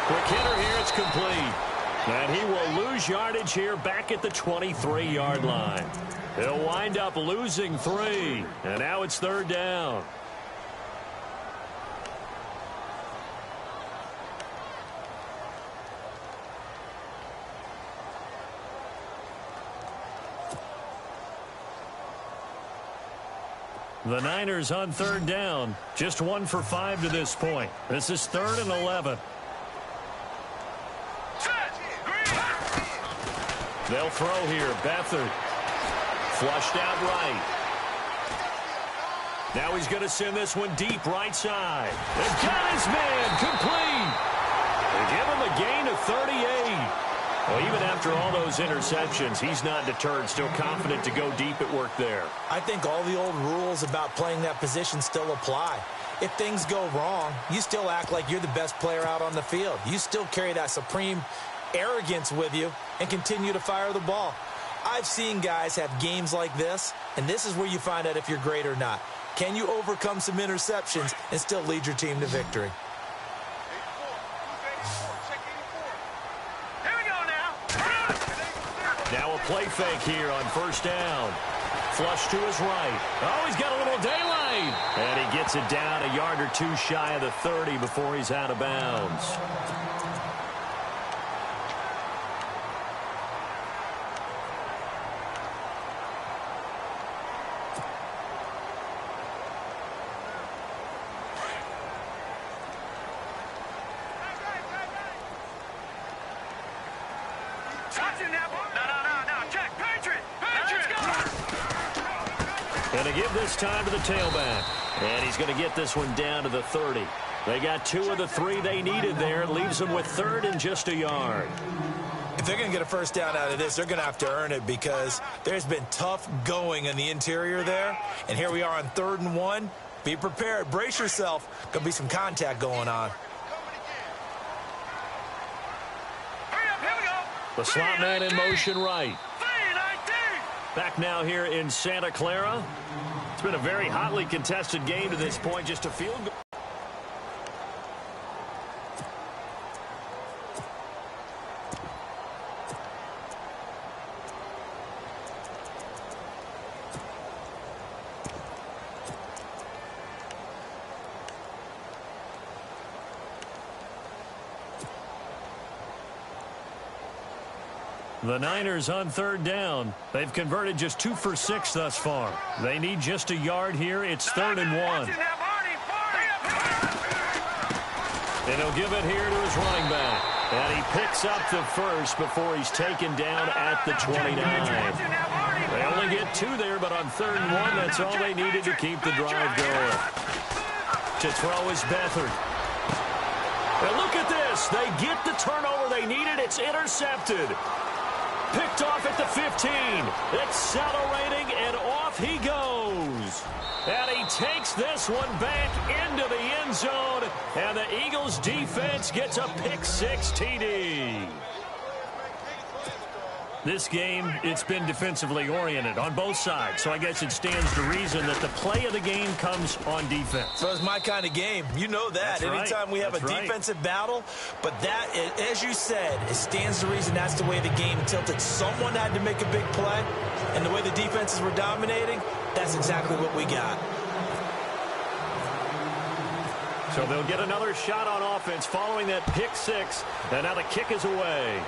Quick hitter here, it's complete. And he will lose yardage here back at the 23-yard line. He'll wind up losing 3. And now it's 3rd down. The Niners on 3rd down. Just 1 for 5 to this point. This is 3rd and 11. They'll throw here. Beathard. Flushed out right. Now he's going to send this one deep right side. They've got his man complete. They give him a gain of 38. Well, even after all those interceptions, he's not deterred, still confident to go deep at work there. I think all the old rules about playing that position still apply. If things go wrong, you still act like you're the best player out on the field. You still carry that supreme arrogance with you and continue to fire the ball. I've seen guys have games like this, and this is where you find out if you're great or not. Can you overcome some interceptions and still lead your team to victory? Now a play fake here on 1st down. Flush to his right. Oh, he's got a little daylight. And he gets it down a yard or 2 shy of the 30 before he's out of bounds. Going to give this time to the tailback. And he's going to get this one down to the 30. They got 2 of the 3 they needed there. It leaves them with 3rd and just a yard. If they're going to get a first down out of this, they're going to have to earn it because there's been tough going in the interior there. And here we are on 3rd and 1. Be prepared. Brace yourself. Going to be some contact going on. The slot man in motion right. Back now here in Santa Clara. It's been a very hotly contested game to this point. Just a field goal. The Niners on third down. They've converted just 2 for 6 thus far. They need just a yard here. It's 3rd and 1. And he'll give it here to his running back. And he picks up the first before he's taken down at the 29. They only get 2 there, but on 3rd and 1, that's all they needed to keep the drive going. To throw is Beathard. And look at this. They get the turnover they needed. It's intercepted. Picked off at the 15. Accelerating, and off he goes. And he takes this one back into the end zone. And the Eagles defense gets a pick-6 TD. This game, it's been defensively oriented on both sides. So I guess it stands to reason that the play of the game comes on defense. So it's my kind of game. You know that. That's Anytime we have a defensive battle. But that, as you said, it stands to reason that's the way the game tilted. Someone had to make a big play. And the way the defenses were dominating, that's exactly what we got. So they'll get another shot on offense following that pick-6. And now the kick is away.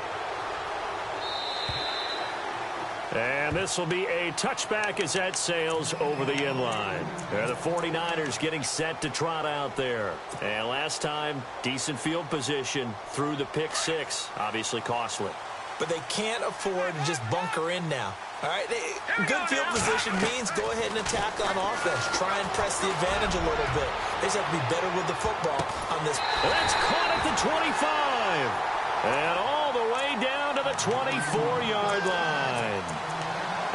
And this will be a touchback as that sails over the end line. The 49ers getting set to trot out there. And last time, decent field position through the pick-6. Obviously costly. But they can't afford to just bunker in now. All right, good field position means go ahead and attack on offense. Try and press the advantage a little bit. They just have to be better with the football on this. That's caught at the 25. And all the way down to the 24-yard line.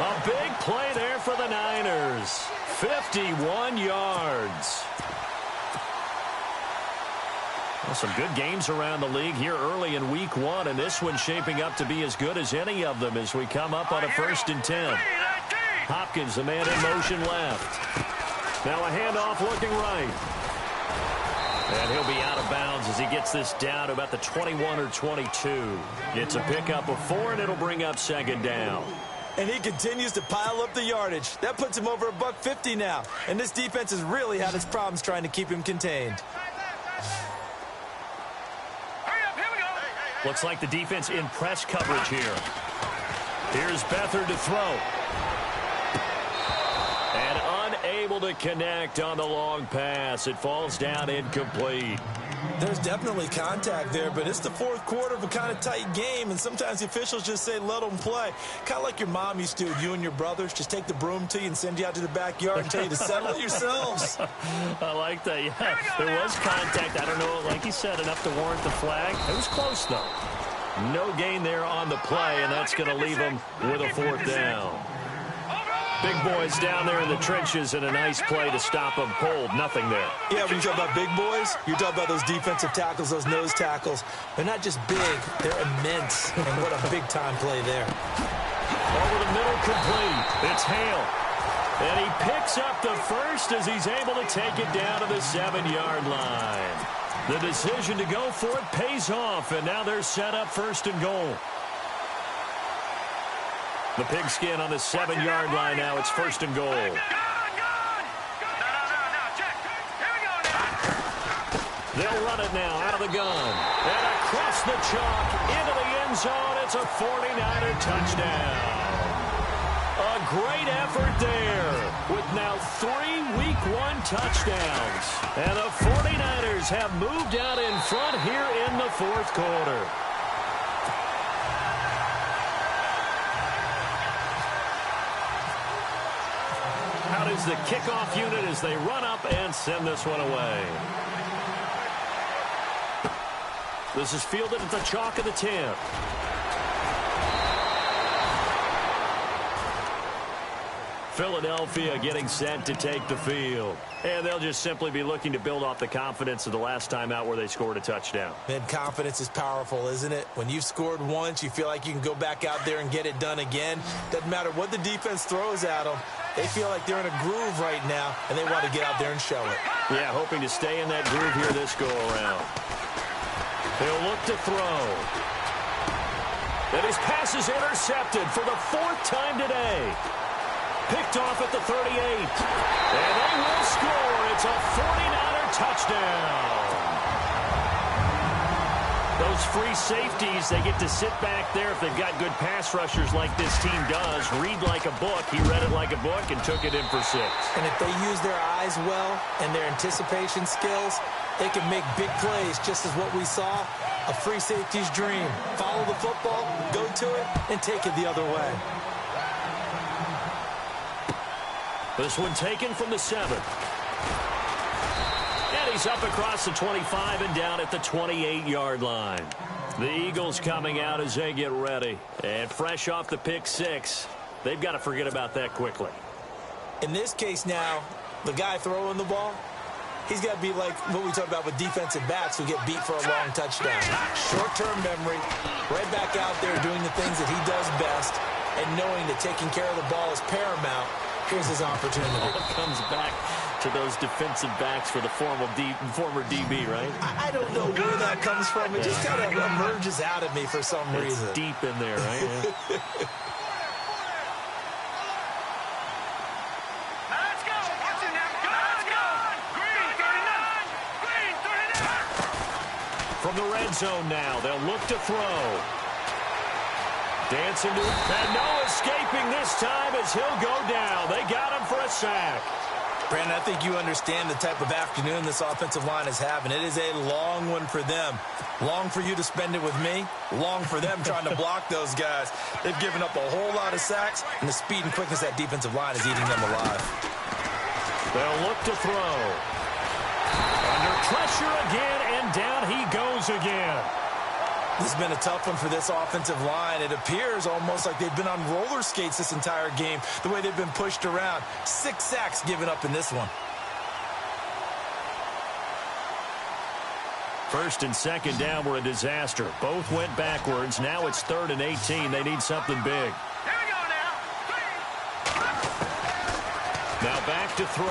A big play there for the Niners. 51 yards. Well, some good games around the league here early in week 1, and this one's shaping up to be as good as any of them as we come up on a 1st and 10. Hopkins, the man in motion left. Now a handoff looking right. And he'll be out of bounds as he gets this down to about the 21 or 22. It's a pickup of 4, and it'll bring up 2nd down. And he continues to pile up the yardage. That puts him over $150 now. And this defense has really had its problems trying to keep him contained. Looks like the defense in press coverage here. Here's Beathard to throw. And unable to connect on the long pass. It falls down incomplete. There's definitely contact there, but it's the 4th quarter of a kind of tight game, and sometimes the officials just say, let them play. Kind of like your mom used to, you and your brothers, just take the broom to you and send you out to the backyard and tell you to settle it yourselves. I like that, yeah. There was contact. I don't know, like he said, enough to warrant the flag. It was close, though. No gain there on the play, and that's going to leave him with a 4th down. Big boys down there in the trenches, and a nice play to stop them cold. Nothing there. Yeah, when you talk about big boys, you're talking about those defensive tackles, those nose tackles. They're not just big, they're immense. And what a big-time play there. Over the middle, complete. It's Hale. And he picks up the first as he's able to take it down to the 7-yard line. The decision to go for it pays off, and now they're set up 1st and goal. The pigskin on the 7-yard line now. It's 1st and goal. They'll run it now out of the gun. And across the chalk into the end zone. It's a 49er touchdown. A great effort there with now 3 week 1 touchdowns. And the 49ers have moved out in front here in the 4th quarter. Out is the kickoff unit as they run up and send this one away. This is fielded at the chalk of the 10. Philadelphia getting set to take the field. And they'll just simply be looking to build off the confidence of the last time out where they scored a touchdown. Man, confidence is powerful, isn't it? When you've scored once, you feel like you can go back out there and get it done again. Doesn't matter what the defense throws at them. They feel like they're in a groove right now, and they want to get out there and show it. Yeah, hoping to stay in that groove here this go-around. He'll look to throw. And his pass is intercepted for the 4th time today. Picked off at the 38. And they will score. It's a 49er touchdown. Those those free safeties, they get to sit back there if they've got good pass rushers like this team does. Read like a book. He read it like a book and took it in for 6. And if they use their eyes well and their anticipation skills, they can make big plays, just as what we saw. A free safety's dream. Follow the football, go to it, and take it the other way. This one taken from the 7. And he's up across the 25 and down at the 28-yard line. The Eagles coming out as they get ready. And fresh off the pick 6, they've got to forget about that quickly. In this case now, the guy throwing the ball, he's got to be like what we talked about with defensive backs who get beat for a long touchdown. Short-term memory, right back out there doing the things that he does best, and knowing that taking care of the ball is paramount. Here's his opportunity. It comes back to those defensive backs for the former DB, right? I don't know where that comes from. It just kind of emerges out of me for some reason. It's deep in there, right? Yeah. Let's go. Watch it now. Let's go. Green 39. Green 39. From the red zone now, they'll look to throw. Dancing to it, and no escaping this time as he'll go down. They got him for a sack. Brandon, I think you understand the type of afternoon this offensive line is having. It is a long one for them. Long for you to spend it with me. Long for them trying to block those guys. They've given up a whole lot of sacks, and the speed and quickness of that defensive line is eating them alive. They'll look to throw. Under pressure again, and down he goes again. This has been a tough one for this offensive line. It appears almost like they've been on roller skates this entire game, the way they've been pushed around. 6 sacks given up in this one. First and second down were a disaster. Both went backwards. Now it's 3rd and 18. They need something big. Here we go now. Now back to throw.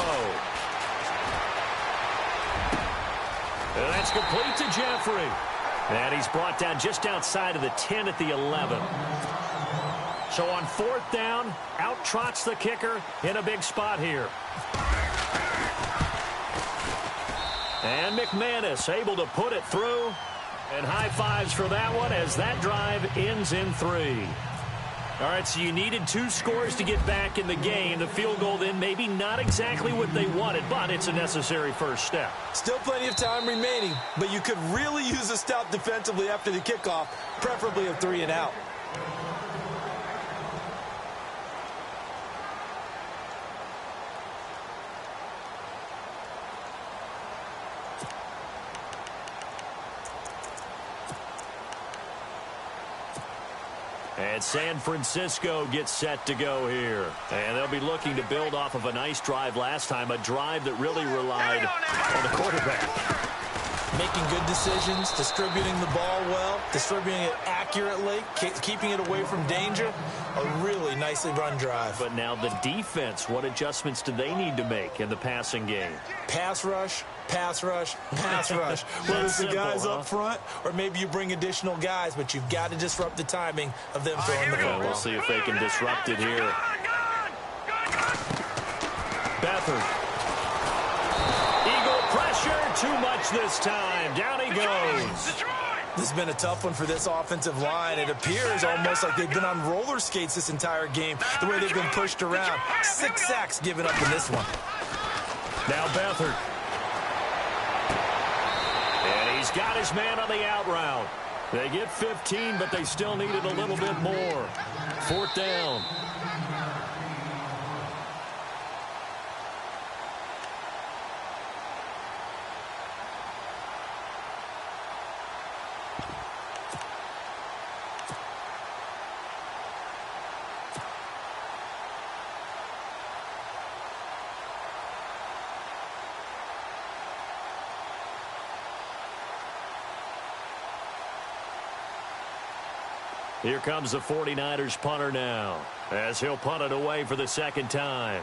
And that's complete to Jeffrey. And he's brought down just outside of the 10 at the 11. So on 4th down, out trots the kicker in a big spot here. And McManus able to put it through. And high fives for that one as that drive ends in 3. All right, so you needed 2 scores to get back in the game. The field goal then maybe not exactly what they wanted, but it's a necessary first step. Still plenty of time remaining, but you could really use a stop defensively after the kickoff, preferably a 3 and out. And San Francisco gets set to go here. And they'll be looking to build off of a nice drive last time, a drive that really relied on the quarterback. Making good decisions, distributing the ball well, distributing it accurately, keeping it away from danger. A really nicely run drive. But now the defense, what adjustments do they need to make in the passing game? Pass rush, pass rush, pass rush. Whether it's the guys up front or maybe you bring additional guys, but you've got to disrupt the timing of them throwing the football. We'll see if they can disrupt it here. Beathard. Eagle pressure, too much this time. Down he goes. This has been a tough one for this offensive line. It appears almost like they've been on roller skates this entire game, the way they've been pushed around. 6 sacks given up in this one. Now Beathard. And he's got his man on the out route. They get 15, but they still needed a little bit more. 4th down. Here comes the 49ers punter now, as he'll punt it away for the 2nd time.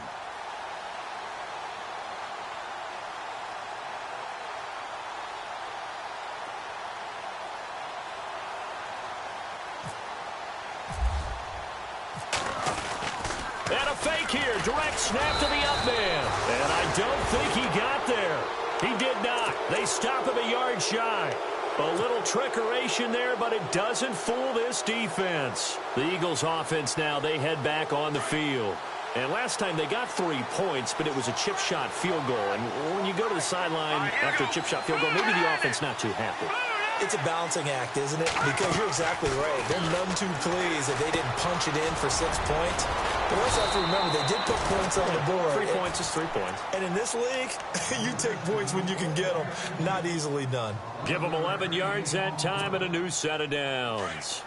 And a fake here, direct snap to the up man. And I don't think he got there. He did not. They stop him a yard shy. A little trickeration there, but it doesn't fool this defense. The Eagles offense now, they head back on the field. And last time they got 3 points, but it was a chip shot field goal. And when you go to the sideline after a chip shot field goal, maybe the offense not too happy. It's a balancing act, isn't it? Because you're exactly right. They're none too pleased that they didn't punch it in for 6 points. But also have to remember, they did put points on the board. 3 points is 3 points. And in this league, you take points when you can get them. Not easily done. Give them 11 yards that time and a new set of downs.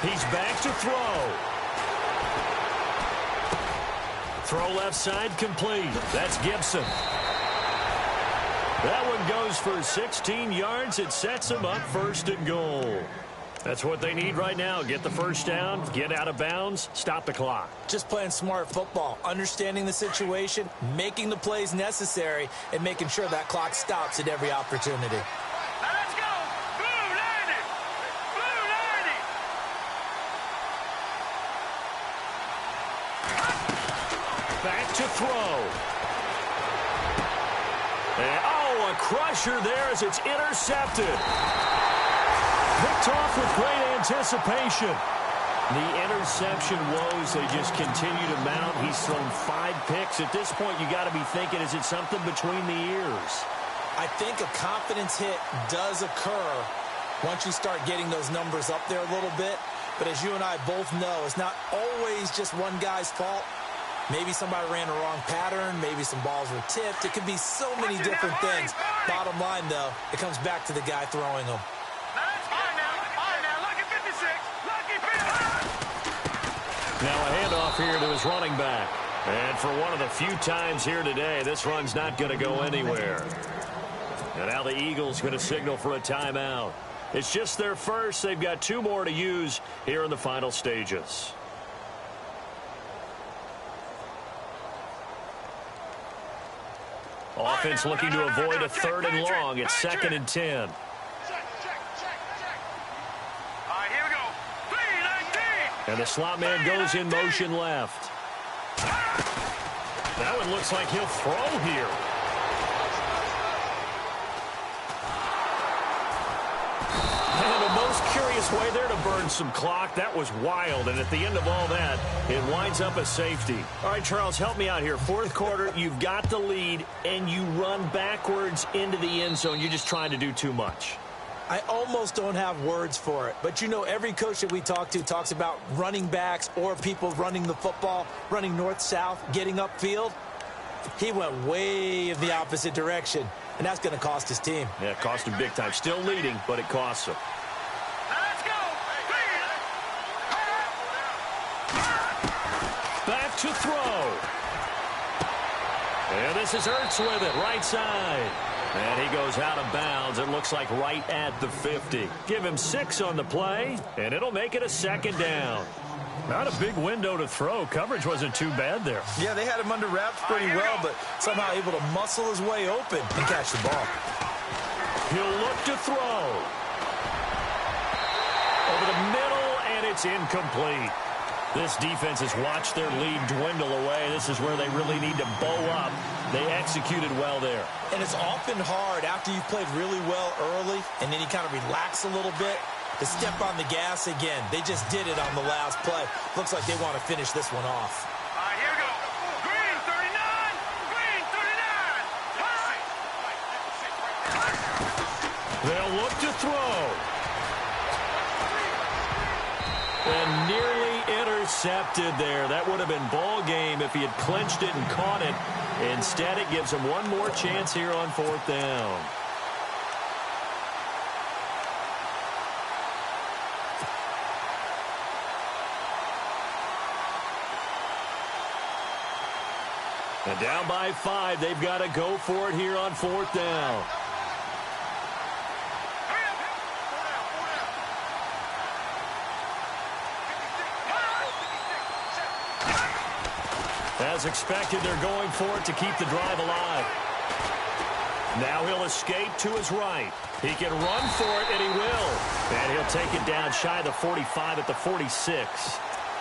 He's back to throw. Throw left side complete. That's Gibson. That one goes for 16 yards. It sets him up 1st and goal. That's what they need right now. Get the first down, get out of bounds, stop the clock. Just playing smart football, understanding the situation, making the plays necessary, and making sure that clock stops at every opportunity. Let's go. Blue 90. Blue 90. Back to throw. And, a crusher there as it's intercepted. Picked off with great anticipation. The interception woes, they just continue to mount. He's thrown 5 picks. At this point, you got to be thinking, is it something between the ears? I think a confidence hit does occur once you start getting those numbers up there a little bit. But as you and I both know, it's not always just one guy's fault. Maybe somebody ran the wrong pattern. Maybe some balls were tipped. It could be so many different things. Bottom line, though, it comes back to the guy throwing them. Now a handoff here to his running back. And for one of the few times here today, this run's not going to go anywhere. And now the Eagles going to signal for a timeout. It's just their first. They've got 2 more to use here in the final stages. Offense looking to avoid a 3rd and long. It's 2nd and 10. All right, here we go. 3-19. And the slot man goes in motion left. That one looks like he'll throw here. And the most curious way there to burn some clock. That was wild. And at the end of all that, it winds up a safety. All right, Charles, help me out here. 4th quarter, you've got the lead, and you run backwards into the end zone. You're just trying to do too much. I almost don't have words for it. But, you know, every coach that we talk to talks about running backs or people running the football, running north-south, getting upfield. He went way in the opposite direction, and that's going to cost his team. Yeah, it cost him big time. Still leading, but it costs him. Let's go. Back to throw. And this is Ertz with it, right side. And he goes out of bounds. It looks like right at the 50. Give him 6 on the play, and it'll make it a 2nd down. Not a big window to throw. Coverage wasn't too bad there. Yeah, they had him under wraps pretty well, but somehow able to muscle his way open and catch the ball. He'll look to throw. Over the middle, and it's incomplete. This defense has watched their lead dwindle away. This is where they really need to bow up. They executed well there. And it's often hard after you've played really well early and then you kind of relax a little bit to step on the gas again. They just did it on the last play. Looks like they want to finish this one off. All right, here we go. Green 39. Green 39. They'll look to throw. And nearly intercepted there. That would have been ball game if he had clinched it and caught it. Instead, it gives him one more chance here on 4th down. And down by 5, they've got to go for it here on 4th down. As expected, they're going for it to keep the drive alive. Now he'll escape to his right. He can run for it, and he will. And he'll take it down shy of the 45 at the 46.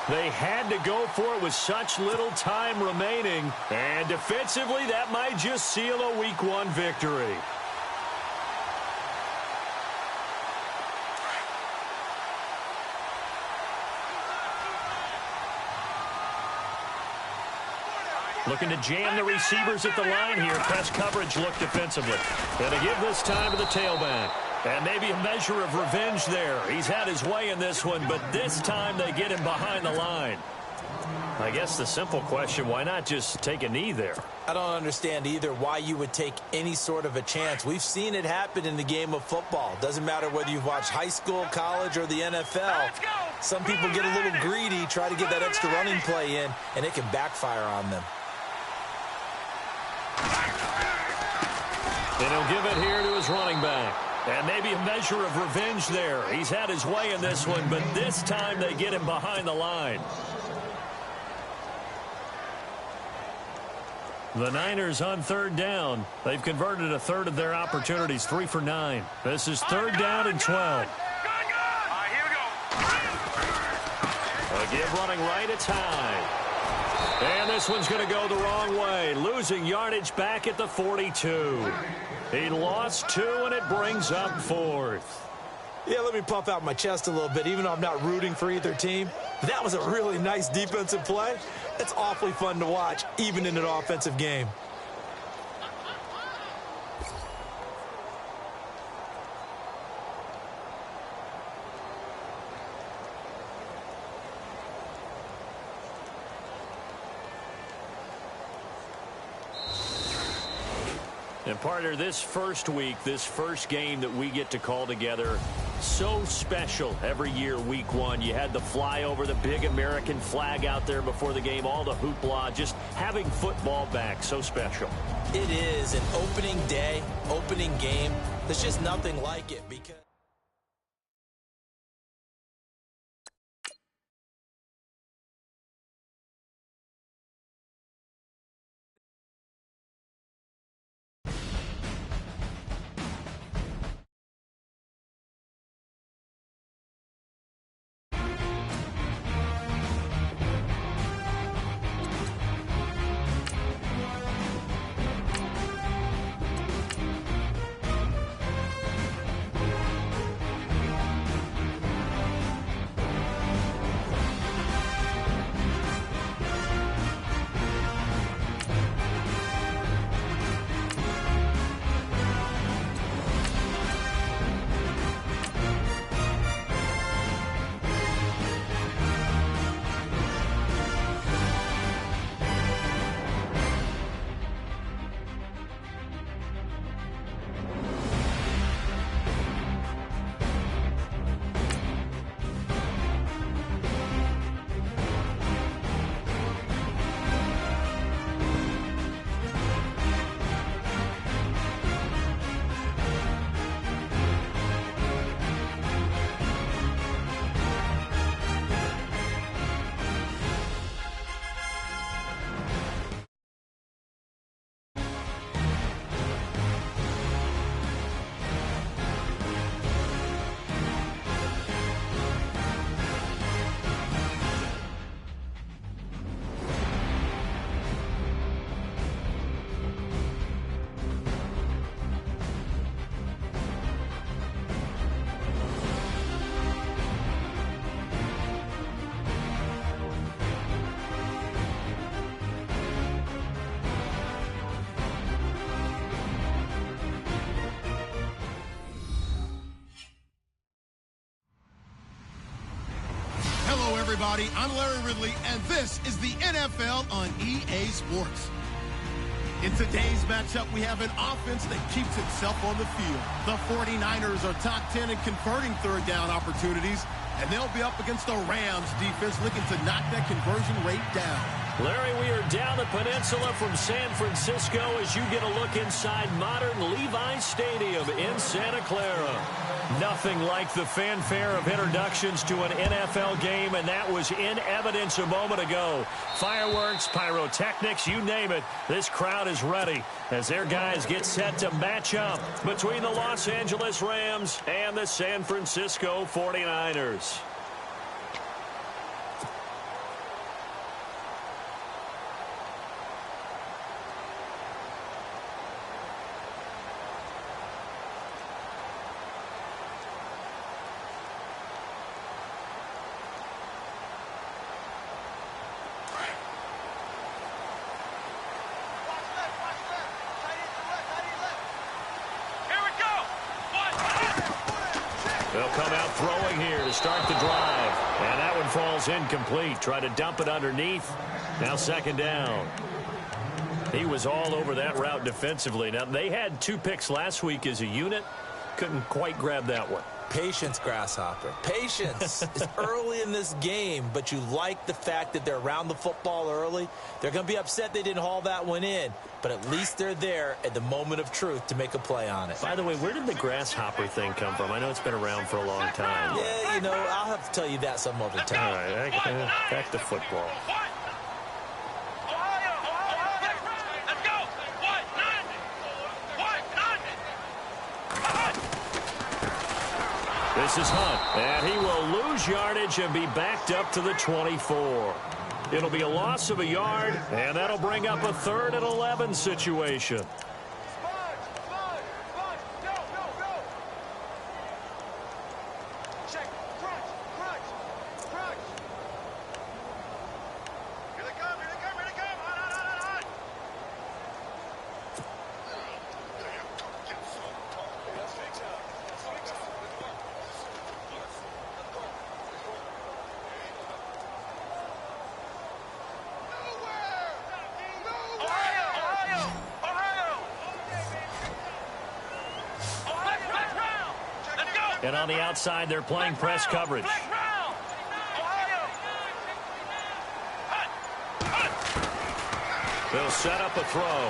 They had to go for it with such little time remaining. And defensively, that might just seal a Week 1 victory. Looking to jam the receivers at the line here. Press coverage look defensively. And to give this time to the tailback. And maybe a measure of revenge there. He's had his way in this one, but this time they get him behind the line. I guess the simple question, why not just take a knee there? I don't understand either why you would take any sort of a chance. We've seen it happen in the game of football. Doesn't matter whether you've watched high school, college, or the NFL. Some people get a little greedy, try to get that extra running play in, and it can backfire on them. And he'll give it here to his running back. And maybe a measure of revenge there. He's had his way in this one, but this time they get him behind the line. The Niners on third down. They've converted a third of their opportunities, 3 for 9. This is third down and 12. A give running right, it's high. And this one's going to go the wrong way. Losing yardage back at the 42. He lost 2, and it brings up 4th. Yeah, let me puff out my chest a little bit, even though I'm not rooting for either team. That was a really nice defensive play. It's awfully fun to watch, even in an offensive game. And partner, this first week, this first game that we get to call together, so special every year, Week 1. You had the flyover, the big American flag out there before the game, all the hoopla, just having football back, so special. It is an opening day, opening game. There's just nothing like it because... everybody. I'm Larry Ridley, and this is the NFL on EA Sports. In today's matchup, we have an offense that keeps itself on the field. The 49ers are top 10 in converting third down opportunities, and they'll be up against the Rams defense looking to knock that conversion rate down. Larry, we are down the peninsula from San Francisco as you get a look inside modern Levi's Stadium in Santa Clara. Nothing like the fanfare of introductions to an NFL game, and that was in evidence a moment ago. Fireworks, pyrotechnics, you name it. This crowd is ready as their guys get set to match up between the Los Angeles Rams and the San Francisco 49ers. They'll come out throwing here to start the drive. And that one falls incomplete. Try to dump it underneath. Now second down. He was all over that route defensively. Now, they had 2 picks last week as a unit. Couldn't quite grab that one. Patience, Grasshopper. Patience. It's early in this game, but you like the fact that they're around the football early. They're going to be upset they didn't haul that one in, but at least they're there at the moment of truth to make a play on it. By the way, where did the grasshopper thing come from? I know it's been around for a long time. Yeah, you know, I'll have to tell you that some other time. All right, back to football. This is Hunt, and he will lose yardage and be backed up to the 24. It'll be a loss of a yard, and that'll bring up a 3rd and 11 situation. And on the outside, they're playing press coverage. They'll set up a throw.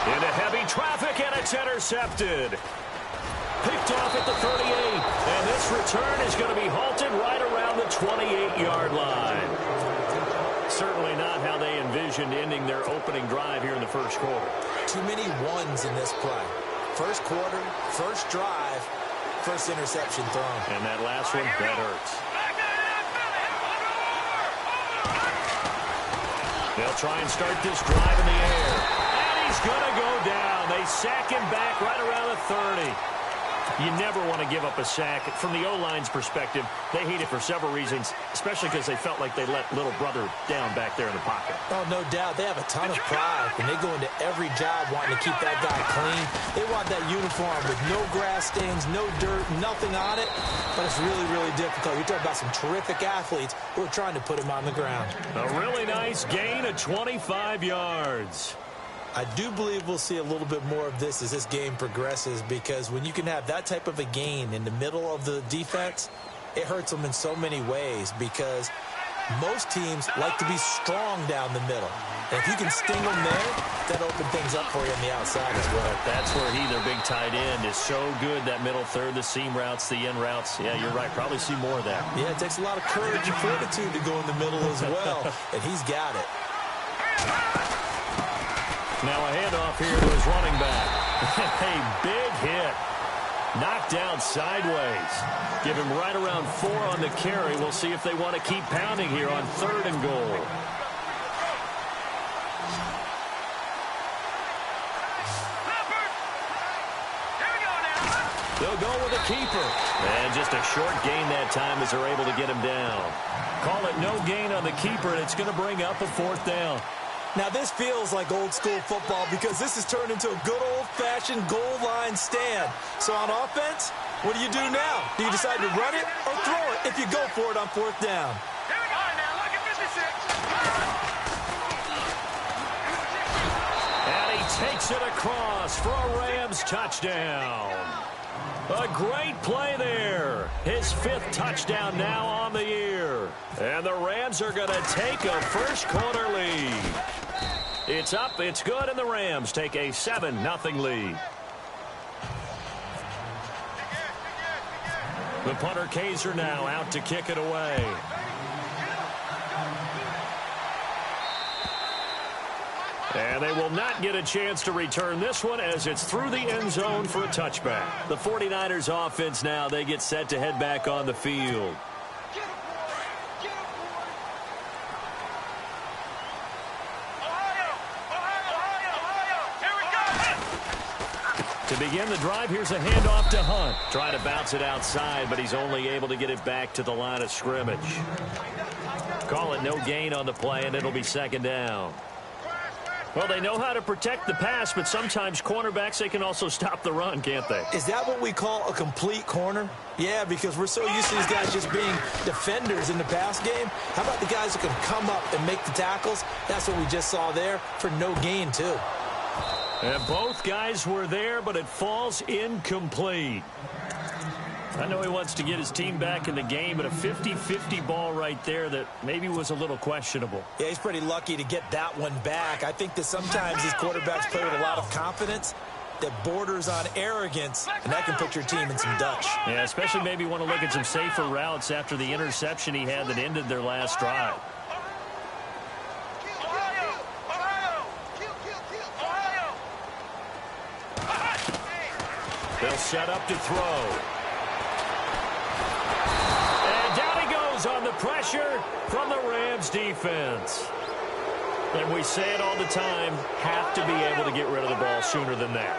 Into heavy traffic, and it's intercepted. Picked off at the 38. And this return is going to be halted right around the 28-yard line. Certainly not how they envisioned ending their opening drive here in the first quarter. Too many ones in this play. First quarter, first drive, first interception thrown. And that last one, that hurts. They'll try and start this drive in the air. And he's going to go down. They sack him back right around the 30. You never want to give up a sack. From the O-line's perspective, they hate it for several reasons, especially because they felt like they let little brother down back there in the pocket. Oh, no doubt. They have a ton of pride, and they go into every job wanting to keep that guy clean. They want that uniform with no grass stains, no dirt, nothing on it, but it's really, really difficult. You're talking about some terrific athletes who are trying to put him on the ground. A really nice gain of 25 yards. I do believe we'll see a little bit more of this as this game progresses, because when you can have that type of a gain in the middle of the defense, it hurts them in so many ways, because most teams like to be strong down the middle. And if you can sting them there, that opens things up for you on the outside as well. That's where he, their big tight end, is so good, that middle third, the seam routes, the in routes. Yeah, you're right. Probably see more of that. Yeah, it takes a lot of courage and fortitude to go in the middle as well, and he's got it. Now a handoff here to his running back. A big hit. Knocked down sideways. Give him right around 4 on the carry. We'll see if they want to keep pounding here on 3rd and goal. They'll go with a keeper. And just a short gain that time as they're able to get him down. Call it no gain on the keeper, and it's going to bring up a 4th down. Now, this feels like old-school football, because this has turned into a good old-fashioned goal line stand. So on offense, what do you do now? Do you decide to run it or throw it if you go for it on 4th down? Here we go now. Look at 56. And he takes it across for a Rams touchdown. A great play there. His 5th touchdown now on the year. And the Rams are going to take a first-quarter lead. It's up, it's good, and the Rams take a 7-0 lead. The punter Kaiser now out to kick it away. And they will not get a chance to return this one as it's through the end zone for a touchback. The 49ers offense now, they get set to head back on the field. To begin the drive, here's a handoff to Hunt. Trying to bounce it outside, but he's only able to get it back to the line of scrimmage. Call it no gain on the play, and it'll be second down. Well, they know how to protect the pass, but sometimes cornerbacks, they can also stop the run, can't they? Is that what we call a complete corner? Yeah, because we're so used to these guys just being defenders in the pass game. How about the guys who can come up and make the tackles? That's what we just saw there for no gain, too. And both guys were there, but it falls incomplete. I know he wants to get his team back in the game, but a 50-50 ball right there that maybe was a little questionable. Yeah, he's pretty lucky to get that one back. I think that sometimes these quarterbacks play with a lot of confidence that borders on arrogance, and that can put your team in some Dutch. Yeah, especially maybe want to look at some safer routes after the interception he had that ended their last drive. They'll set up to throw. On the pressure from the Rams defense. And we say it all the time, have to be able to get rid of the ball sooner than that.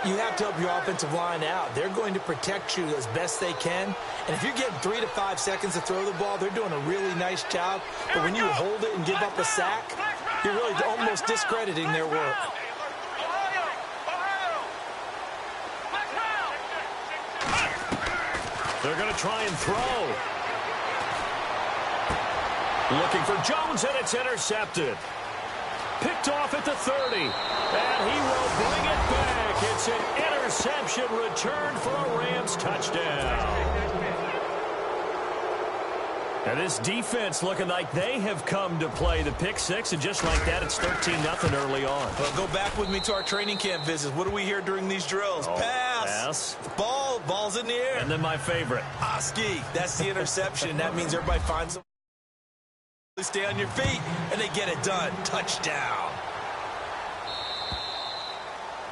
You have to help your offensive line out. They're going to protect you as best they can. And if you're getting 3 to 5 seconds to throw the ball, they're doing a really nice job. But when you hold it and give up a sack, you're really almost discrediting their work. They're going to try and throw. Looking for Jones, and it's intercepted. Picked off at the 30. And he will bring it back. It's an interception return for a Rams touchdown. And this defense looking like they have come to play. The pick six, and just like that, it's 13-0 early on. Well, go back with me to our training camp visits. What do we hear during these drills? Pass. Ball's in the air. And then my favorite. Oski. That's the interception. That means everybody finds them. Stay on your feet, and they get it done. Touchdown.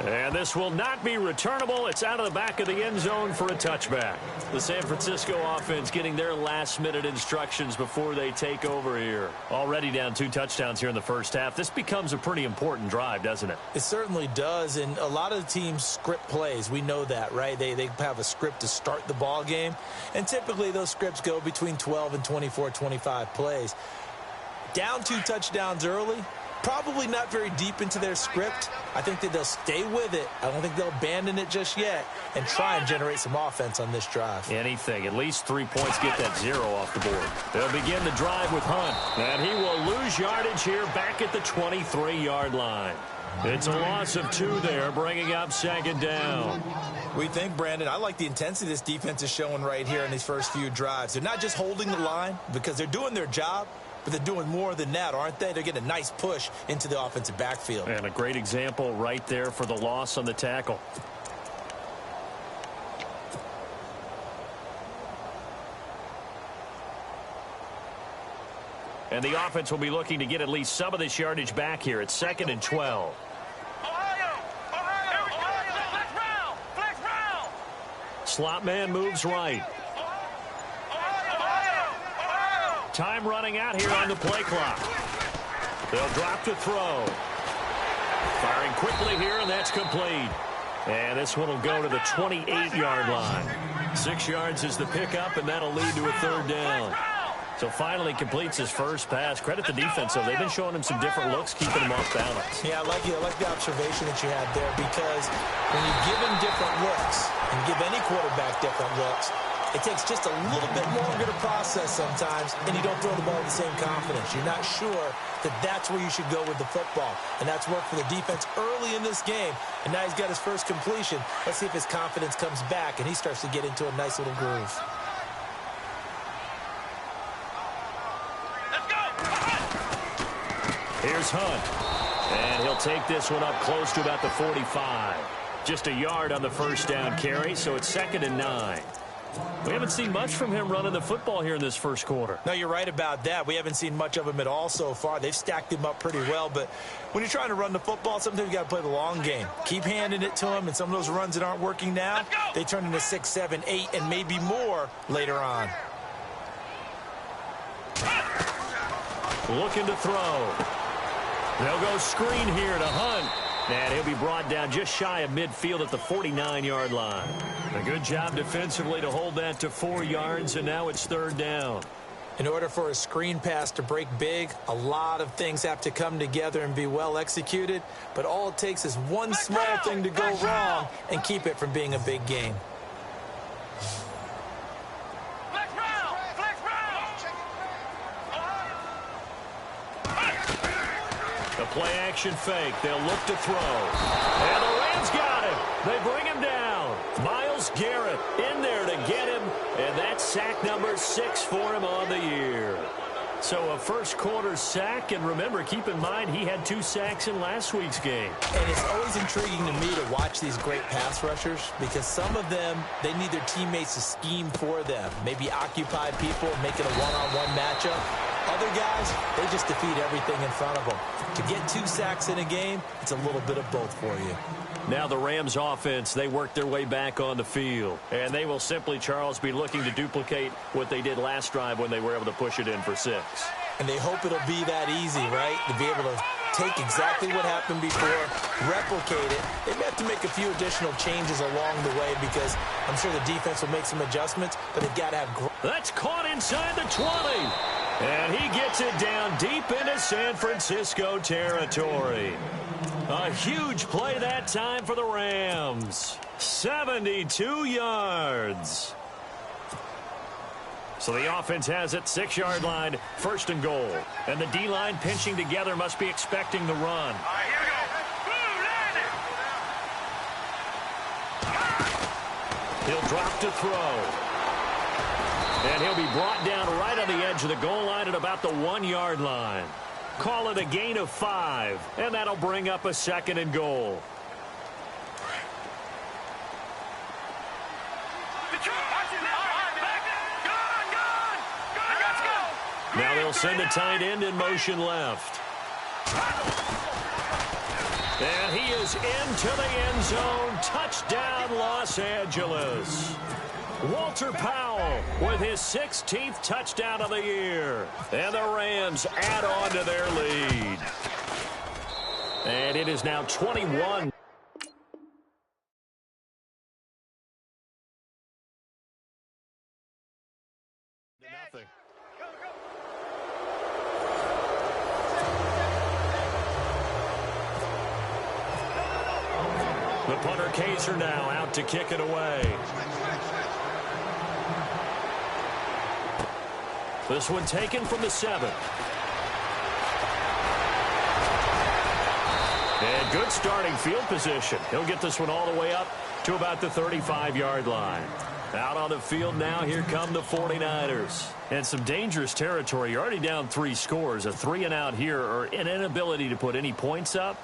And this will not be returnable. It's out of the back of the end zone for a touchback. The San Francisco offense getting their last-minute instructions before they take over here. Already down 2 touchdowns here in the first half. This becomes a pretty important drive, doesn't it? It certainly does, and a lot of the teams script plays. We know that, right? They have a script to start the ball game, and typically those scripts go between 12 and 24, 25 plays. Down 2 touchdowns early, probably not very deep into their script. I think that they'll stay with it. I don't think they'll abandon it just yet and try and generate some offense on this drive. Anything. At least 3 points, get that 0 off the board. They'll begin the drive with Hunt. And he will lose yardage here back at the 23-yard line. It's a loss of 2 there, bringing up second down. We think, Brandon, I like the intensity this defense is showing right here in these first few drives. They're not just holding the line because they're doing their job, but they're doing more than that, aren't they? They're getting a nice push into the offensive backfield. And a great example right there for the loss on the tackle. And the offense will be looking to get at least some of this yardage back here. It's 2nd and 12. Slot man moves right. Time running out here on the play clock. They'll drop to throw. Firing quickly here, and that's complete. And this one will go to the 28-yard line. 6 yards is the pickup, and that'll lead to a 3rd down. So finally completes his first pass. Credit the defense, though. They've been showing him some different looks, keeping him off balance. Yeah, I like the observation that you had there, because when you give him different looks and give any quarterback different looks, It takes just a little bit longer to process sometimes, and you don't throw the ball with the same confidence. You're not sure that that's where you should go with the football. And that's worked for the defense early in this game. And now he's got his first completion. Let's see if his confidence comes back and he starts to get into a nice little groove. Let's go! Here's Hunt. And he'll take this one up close to about the 45. Just a yard on the first down carry, so it's 2nd and 9. We haven't seen much from him running the football here in this first quarter. No, you're right about that. We haven't seen much of him at all so far. They've stacked him up pretty well, but when you're trying to run the football, sometimes you got to play the long game. Keep handing it to him, and some of those runs that aren't working now, they turn into 6, 7, 8, and maybe more later on. Looking to throw. They'll go screen here to Hunt. And he'll be brought down just shy of midfield at the 49-yard line. A good job defensively to hold that to 4 yards, and now it's 3rd down. In order for a screen pass to break big, a lot of things have to come together and be well executed. But all it takes is one small thing to go wrong and keep it from being a big game. The play-action fake. They'll look to throw. And the Rams got him. They bring him down. Myles Garrett in there to get him. And that's sack number 6 for him on the year. So a first quarter sack, and remember, keep in mind, he had 2 sacks in last week's game. And it's always intriguing to me to watch these great pass rushers because some of them, they need their teammates to scheme for them. Maybe occupy people, make it a one-on-one matchup. Other guys, they just defeat everything in front of them. To get 2 sacks in a game, it's a little bit of both for you. Now the Rams offense, they work their way back on the field. And they will simply, Charles, be looking to duplicate what they did last drive when they were able to push it in for 6. And they hope it'll be that easy, right? To be able to take exactly what happened before, replicate it. They may have to make a few additional changes along the way because I'm sure the defense will make some adjustments, but they've got to have... That's caught inside the 20. And he gets it down deep into San Francisco territory. A huge play that time for the Rams. 72 yards. So the offense has it, 6-yard line, 1st and goal. And the D-line pinching together must be expecting the run. All right, here we go. Boom, land it. He'll drop to throw. And he'll be brought down right on the edge of the goal line at about the 1-yard line. Call it a gain of 5, and that'll bring up a 2nd and goal. Now they'll send the tight end in motion left. And he is into the end zone. Touchdown, Los Angeles. Walter Powell with his 16th touchdown of the year. And the Rams add on to their lead. And it is now 21. Nothing. The punter Kaiser now out to kick it away. This one taken from the 7. And good starting field position. He'll get this one all the way up to about the 35-yard line. Out on the field now, here come the 49ers. And some dangerous territory. You're already down 3 scores. A 3-and-out here, or an inability to put any points up.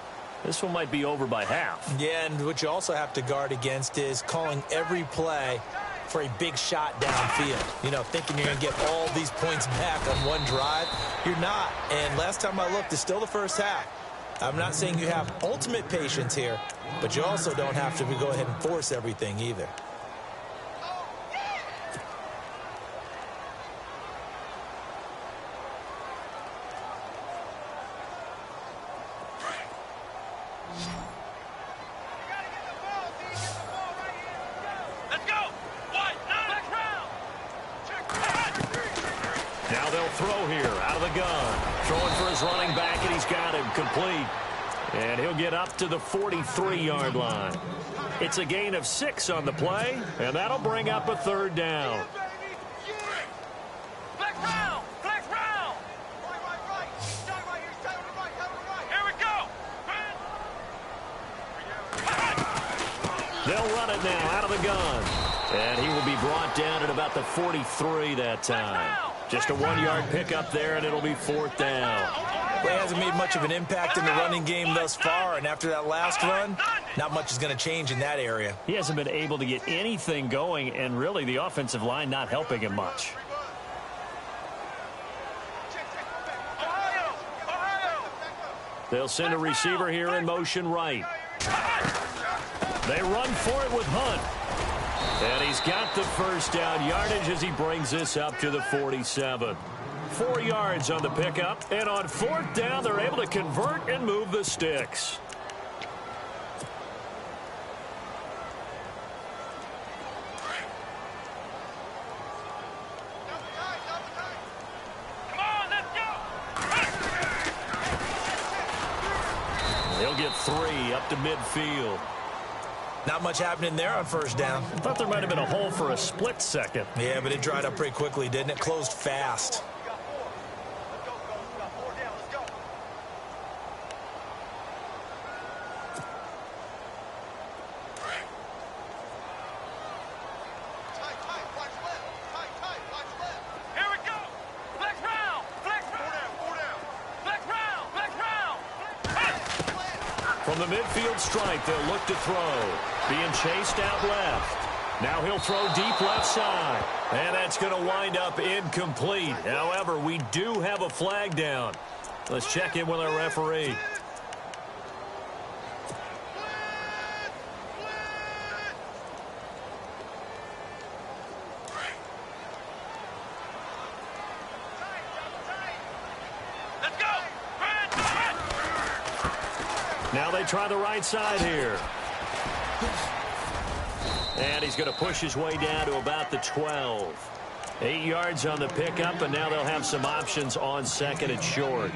This one might be over by half. Yeah, and what you also have to guard against is calling every play for a big shot downfield. You know, thinking you're going to get all these points back on one drive. You're not. And last time I looked, it's still the first half. I'm not saying you have ultimate patience here, but you also don't have to go ahead and force everything either. Now they'll throw here out of the gun. Throwing for his running back, and he's got him complete. And he'll get up to the 43-yard line. It's a gain of 6 on the play, and that'll bring up a 3rd down. Flex round! Flex round! Right. Here we go! They'll run it now out of the gun. And he will be brought down at about the 43 that time. Just a 1-yard pickup there, and it'll be 4th down. Well, he hasn't made much of an impact in the running game thus far, and after that last run, not much is going to change in that area. He hasn't been able to get anything going, and really the offensive line not helping him much. They'll send a receiver here in motion right. They run for it with Hunt. And he's got the 1st down yardage as he brings this up to the 47. 4 yards on the pickup, and on 4th down, they're able to convert and move the sticks. Come on, let's go! He'll get 3 up to midfield. Not much happening there on 1st down. I thought there might have been a hole for a split second. Yeah, but it dried up pretty quickly, didn't it? Closed fast. Here we go! Flex round! Flex round! Flex round! Flex round! From the midfield stripe, they'll look to throw. Being chased out left. Now he'll throw deep left side. And that's going to wind up incomplete. However, we do have a flag down. Let's check in with our referee. Let's go! Now they try the right side here. And he's going to push his way down to about the 12. 8 yards on the pickup, and now they'll have some options on 2nd and short.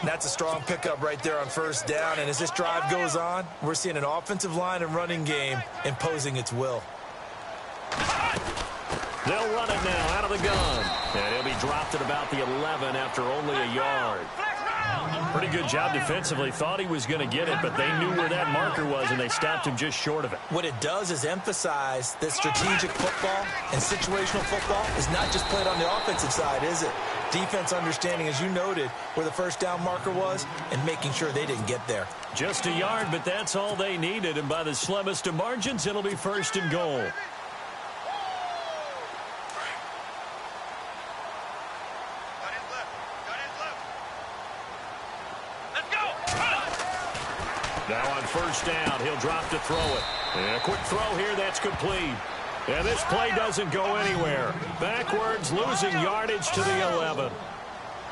That's a strong pickup right there on 1st down, and as this drive goes on, we're seeing an offensive line and running game imposing its will. They'll run it now out of the gun. And he'll be dropped at about the 11 after only a yard. Pretty good job defensively. Thought he was going to get it, but they knew where that marker was, and they stopped him just short of it. What it does is emphasize that strategic football and situational football is not just played on the offensive side, is it? Defense understanding, as you noted, where the 1st down marker was and making sure they didn't get there. Just a yard, but that's all they needed, and by the slimmest of margins, it'll be 1st and goal. Now on 1st down, he'll drop to throw it. And a quick throw here, that's complete. And this play doesn't go anywhere. Backwards, losing yardage to the 11.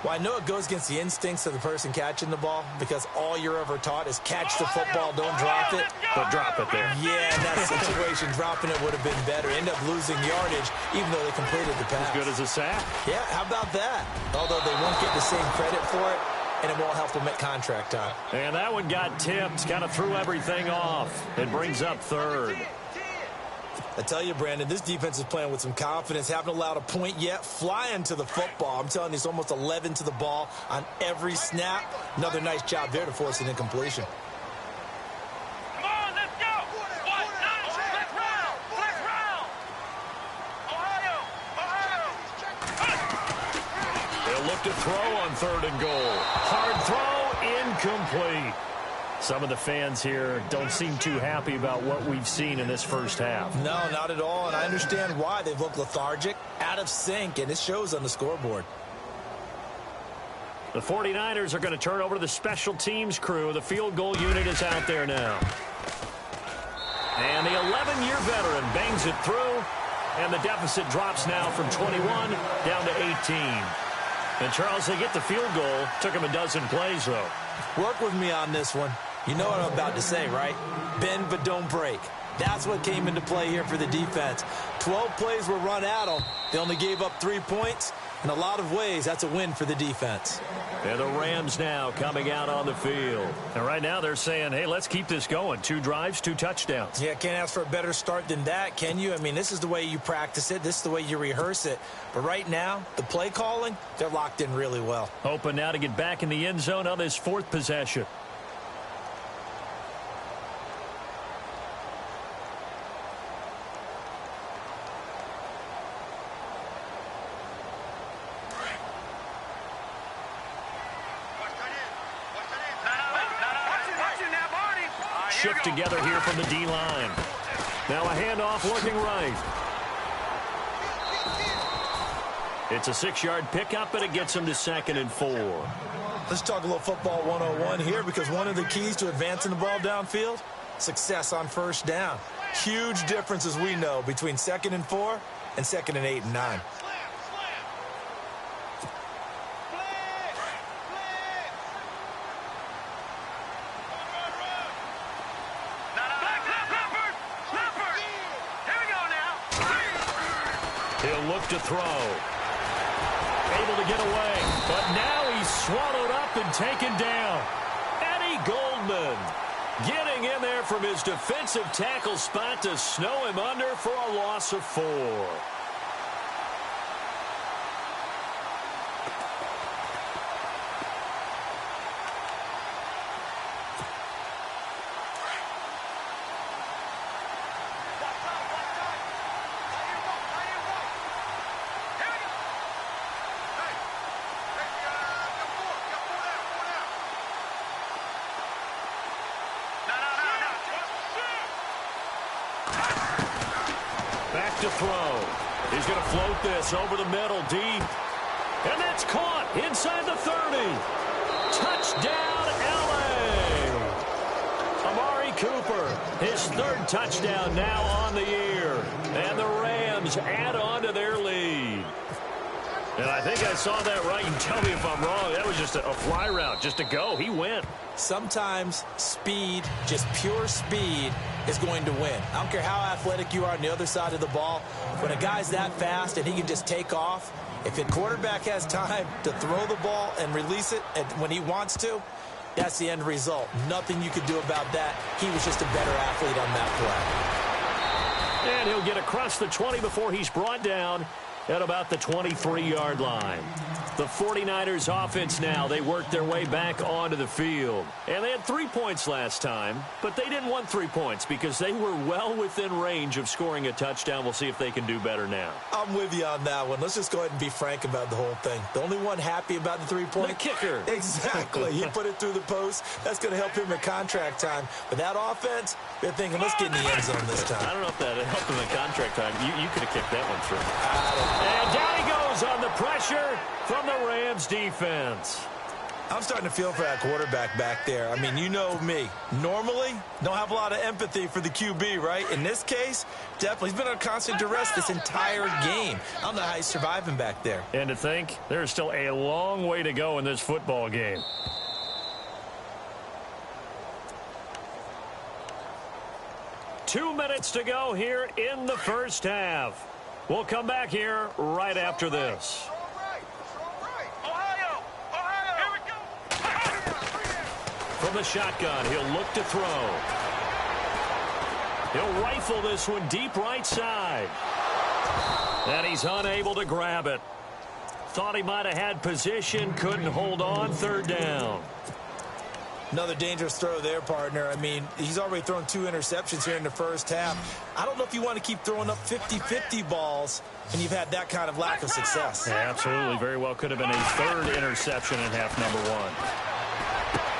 Well, I know it goes against the instincts of the person catching the ball because all you're ever taught is catch the football, don't drop it. But drop it there. Yeah, in that situation, dropping it would have been better. End up losing yardage, even though they completed the pass. As good as a sack. Yeah, how about that? Although they won't get the same credit for it, and it won't help them at contract time. And that one got tipped, kind of threw everything off. It brings up 3rd. I tell you, Brandon, this defense is playing with some confidence. Haven't allowed a point yet. Flying to the football. I'm telling you, it's almost 11 to the ball on every snap. Another nice job there to force an incompletion. Come on, let's go! Flex round! Flex round! Ohio! They'll look to throw on 3rd and goal. Hard throw, incomplete. Some of the fans here don't seem too happy about what we've seen in this 1st half. No, not at all, and I understand why. They've looked lethargic, out of sync, and it shows on the scoreboard. The 49ers are going to turn over to the special teams crew. The field goal unit is out there now. And the 11-year veteran bangs it through, and the deficit drops now from 21 down to 18. And, Charles, they get the field goal. Took them a dozen plays, though. Work with me on this one. You know what I'm about to say, right? Bend but don't break. That's what came into play here for the defense. 12 plays were run at them. They only gave up 3 points. In a lot of ways, that's a win for the defense. And the Rams now coming out on the field. And right now they're saying, hey, let's keep this going. 2 drives, 2 touchdowns. Yeah, can't ask for a better start than that, can you? I mean, this is the way you practice it. This is the way you rehearse it. But right now, the play calling, they're locked in really well. Hoping now to get back in the end zone on this 4th possession. Shift together here from the D-line. Now a handoff looking right. It's a 6-yard pickup, and it gets him to 2nd and 4. Let's talk a little football 101 here, because one of the keys to advancing the ball downfield, success on first down. Huge difference, as we know, between 2nd and 4 and 2nd and 8 and 9. He'll look to throw. Able to get away, but now he's swallowed up and taken down. Eddie Goldman getting in there from his defensive tackle spot to snow him under for a loss of 4. Back to throw. He's going to float this over the middle, deep. And that's caught inside the 30. Touchdown, L.A. Amari Cooper, his 3rd touchdown now on the year. And the Rams add on to their lead. And I think I saw that right. You can tell me if I'm wrong. That was just a fly route, just to go. He went. Sometimes speed, just pure speed, is going to win. I don't care how athletic you are on the other side of the ball. When a guy's that fast and he can just take off, if a quarterback has time to throw the ball and release it when he wants to, that's the end result. Nothing you could do about that. He was just a better athlete on that play. And he'll get across the 20 before he's brought down at about the 23-yard line. The 49ers offense now, they worked their way back onto the field. And they had 3 points last time, but they didn't want 3 points because they were well within range of scoring a touchdown. We'll see if they can do better now. I'm with you on that one. Let's just go ahead and be frank about the whole thing. The only one happy about the 3-point? The kicker. Exactly. He put it through the post. That's going to help him in contract time. But that offense, they're thinking, let's get in the end zone this time. I don't know if that helped him in contract time. You could have kicked that one through. And down he goes on the pressure from the Rams defense. I'm starting to feel for that quarterback back there. I mean, you know me. Normally, don't have a lot of empathy for the QB, right? In this case, definitely. He's been under constant duress this entire game. I don't know how he's surviving back there. And to think, there's still a long way to go in this football game. Two minutes to go here in the first half. We'll come back here right after this. From the shotgun, he'll look to throw. He'll rifle this one deep right side. And he's unable to grab it. Thought he might have had position, couldn't hold on, 3rd down. Another dangerous throw there, partner. I mean, he's already thrown 2 interceptions here in the first half. I don't know if you want to keep throwing up 50-50 balls and you've had that kind of lack of success. Yeah, absolutely. Very well could have been a 3rd interception in half number 1.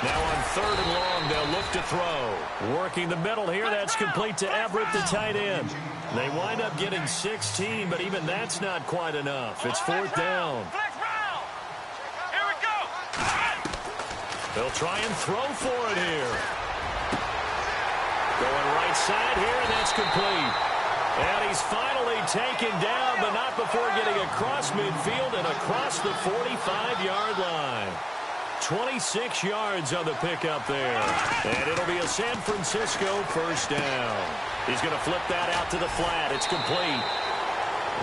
Now on 3rd and long, they'll look to throw. Working the middle here, that's complete to Everett, the tight end. They wind up getting 16, but even that's not quite enough. It's 4th down. They'll try and throw for it here. Going right side here, and that's complete. And he's finally taken down, but not before getting across midfield and across the 45-yard line. 26 yards on the pickup there. And it'll be a San Francisco 1st down. He's going to flip that out to the flat. It's complete.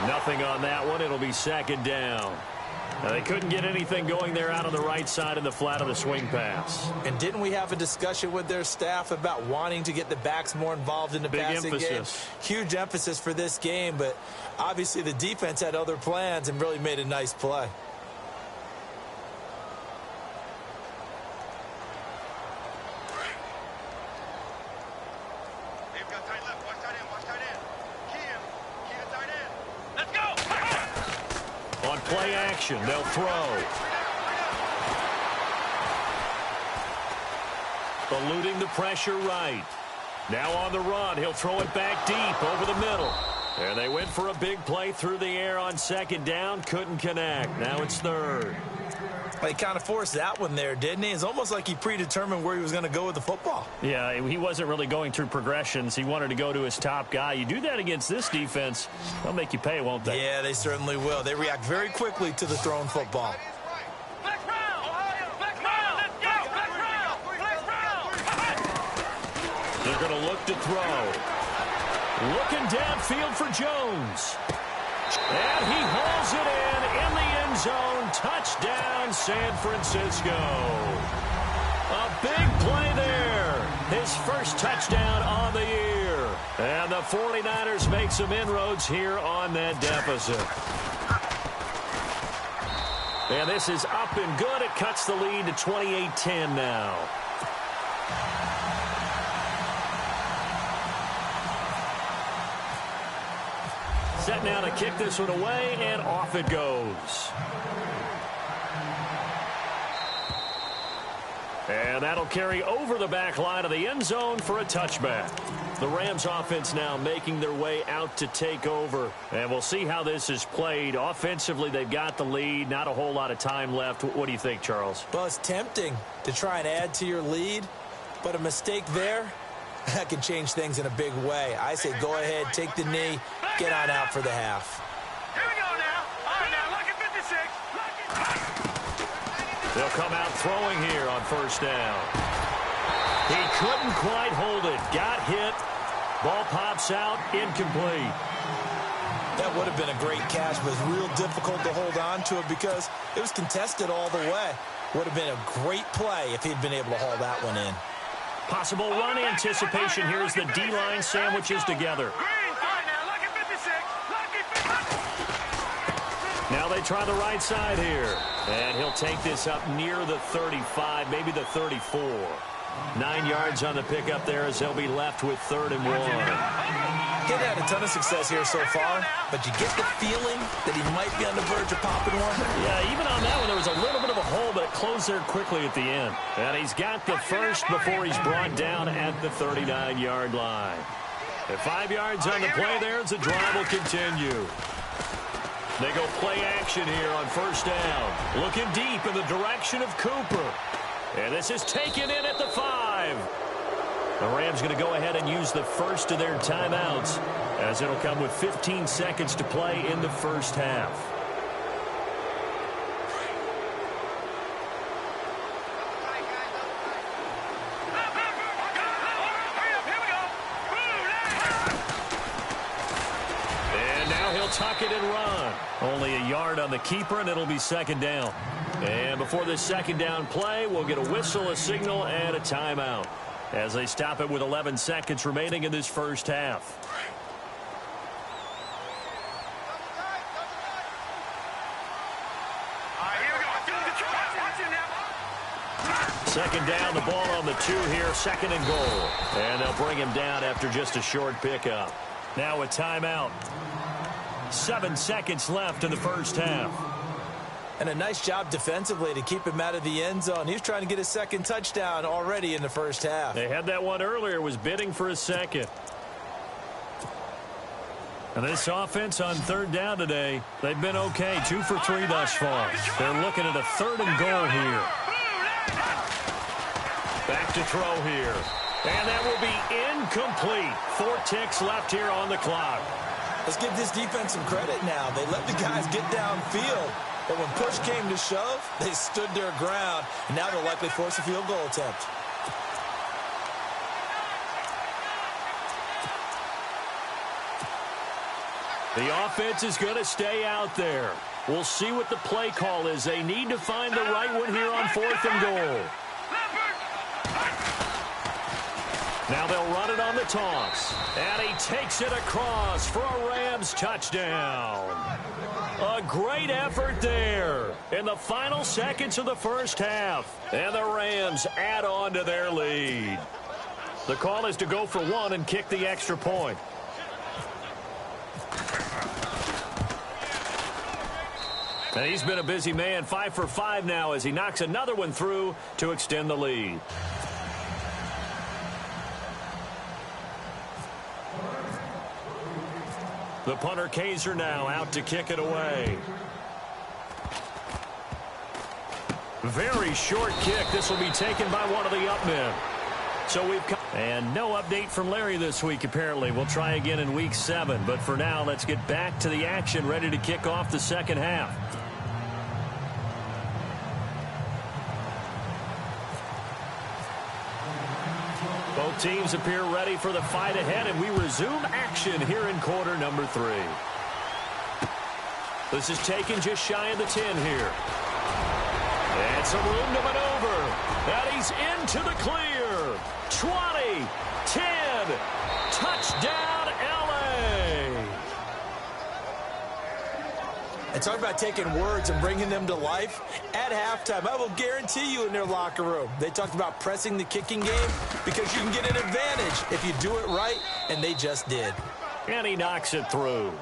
Nothing on that one. It'll be second down. Now, they couldn't get anything going there out on the right side in the flat of the swing pass. And didn't we have a discussion with their staff about wanting to get the backs more involved in the passing game? Huge emphasis for this game, but obviously the defense had other plans and really made a nice play. Play action. They'll throw. Eluding the pressure right. Now on the run. He'll throw it back deep over the middle. And they went for a big play through the air on second down. Couldn't connect. Now it's third. He kind of forced that one there, didn't he? It's almost like he predetermined where he was going to go with the football. Yeah, he wasn't really going through progressions. He wanted to go to his top guy. You do that against this defense, they'll make you pay, won't they? Yeah, they certainly will. They react very quickly to the thrown football. They're going to look to throw. Looking downfield for Jones. And he hauls it in the end zone. Touchdown, San Francisco. A big play there. His first touchdown on the year. And the 49ers make some inroads here on that deficit. And this is up and good. It cuts the lead to 28-10 now. Set now to kick this one away, and off it goes. And that'll carry over the back line of the end zone for a touchback. The Rams offense now making their way out to take over. And we'll see how this is played. Offensively, they've got the lead. Not a whole lot of time left. What do you think, Charles? Well, it's tempting to try and add to your lead, but a mistake there, that can change things in a big way. I say go ahead, take the knee, get on out for the half. Here we go now. All right, now, look at 56. They'll come out throwing here on first down. He couldn't quite hold it. Got hit. Ball pops out. Incomplete. That would have been a great catch, but it was real difficult to hold on to it because it was contested all the way. Would have been a great play if he'd been able to haul that one in. Possible run anticipation here as the D-line sandwiches together. Now they try the right side here. And he'll take this up near the 35, maybe the 34. 9 yards on the pickup there as they'll be left with 3rd and 1. He's had a ton of success here so far, but you get the feeling that he might be on the verge of popping one. Yeah, even on that one, there was a little bit of a hole, but it closed there quickly at the end. And he's got the first before he's brought down at the 39-yard line. At 5 yards on the play there as the drive will continue. They go play action here on first down. Looking deep in the direction of Cooper. And this is taken in at the 5. The Rams going to go ahead and use the first of their timeouts as it'll come with 15 seconds to play in the first half. And now he'll tuck it and run. Only a yard on the keeper, and it'll be second down. And before this second down play, we'll get a whistle, a signal, and a timeout as they stop it with 11 seconds remaining in this first half. Second down, the ball on the 2 here, 2nd and goal. And they'll bring him down after just a short pickup. Now a timeout. 7 seconds left in the first half. And a nice job defensively to keep him out of the end zone. He was trying to get his second touchdown already in the first half. They had that one earlier, was bidding for a second. And this offense on third down today, they've been okay. 2 for 3 thus far. They're looking at a 3rd and goal here. Back to throw here. And that will be incomplete. 4 ticks left here on the clock. Let's give this defense some credit now. They let the guys get downfield. But when push came to shove, they stood their ground. And now they'll likely force a field goal attempt. The offense is going to stay out there. We'll see what the play call is. They need to find the right one here on 4th and goal. Now they'll run it on the toss. And he takes it across for a Rams touchdown. A great effort there in the final seconds of the first half. And the Rams add on to their lead. The call is to go for one and kick the extra point. And he's been a busy man, 5 for 5 now as he knocks another one through to extend the lead. The punter Kaiser now out to kick it away. Very short kick. This will be taken by one of the up men. So we've come. And no update from Larry this week, apparently. We'll try again in week 7. But for now, let's get back to the action, ready to kick off the second half. Both teams appear ready for the fight ahead, and we resume action here in quarter number 3. This is taken just shy of the 10 here. And some room to maneuver. And he's into the clear. 20, 10, touchdown, LA. And talk about taking words and bringing them to life. At halftime, I will guarantee you in their locker room, they talked about pressing the kicking game because you can get an advantage if you do it right, and they just did. And he knocks it through.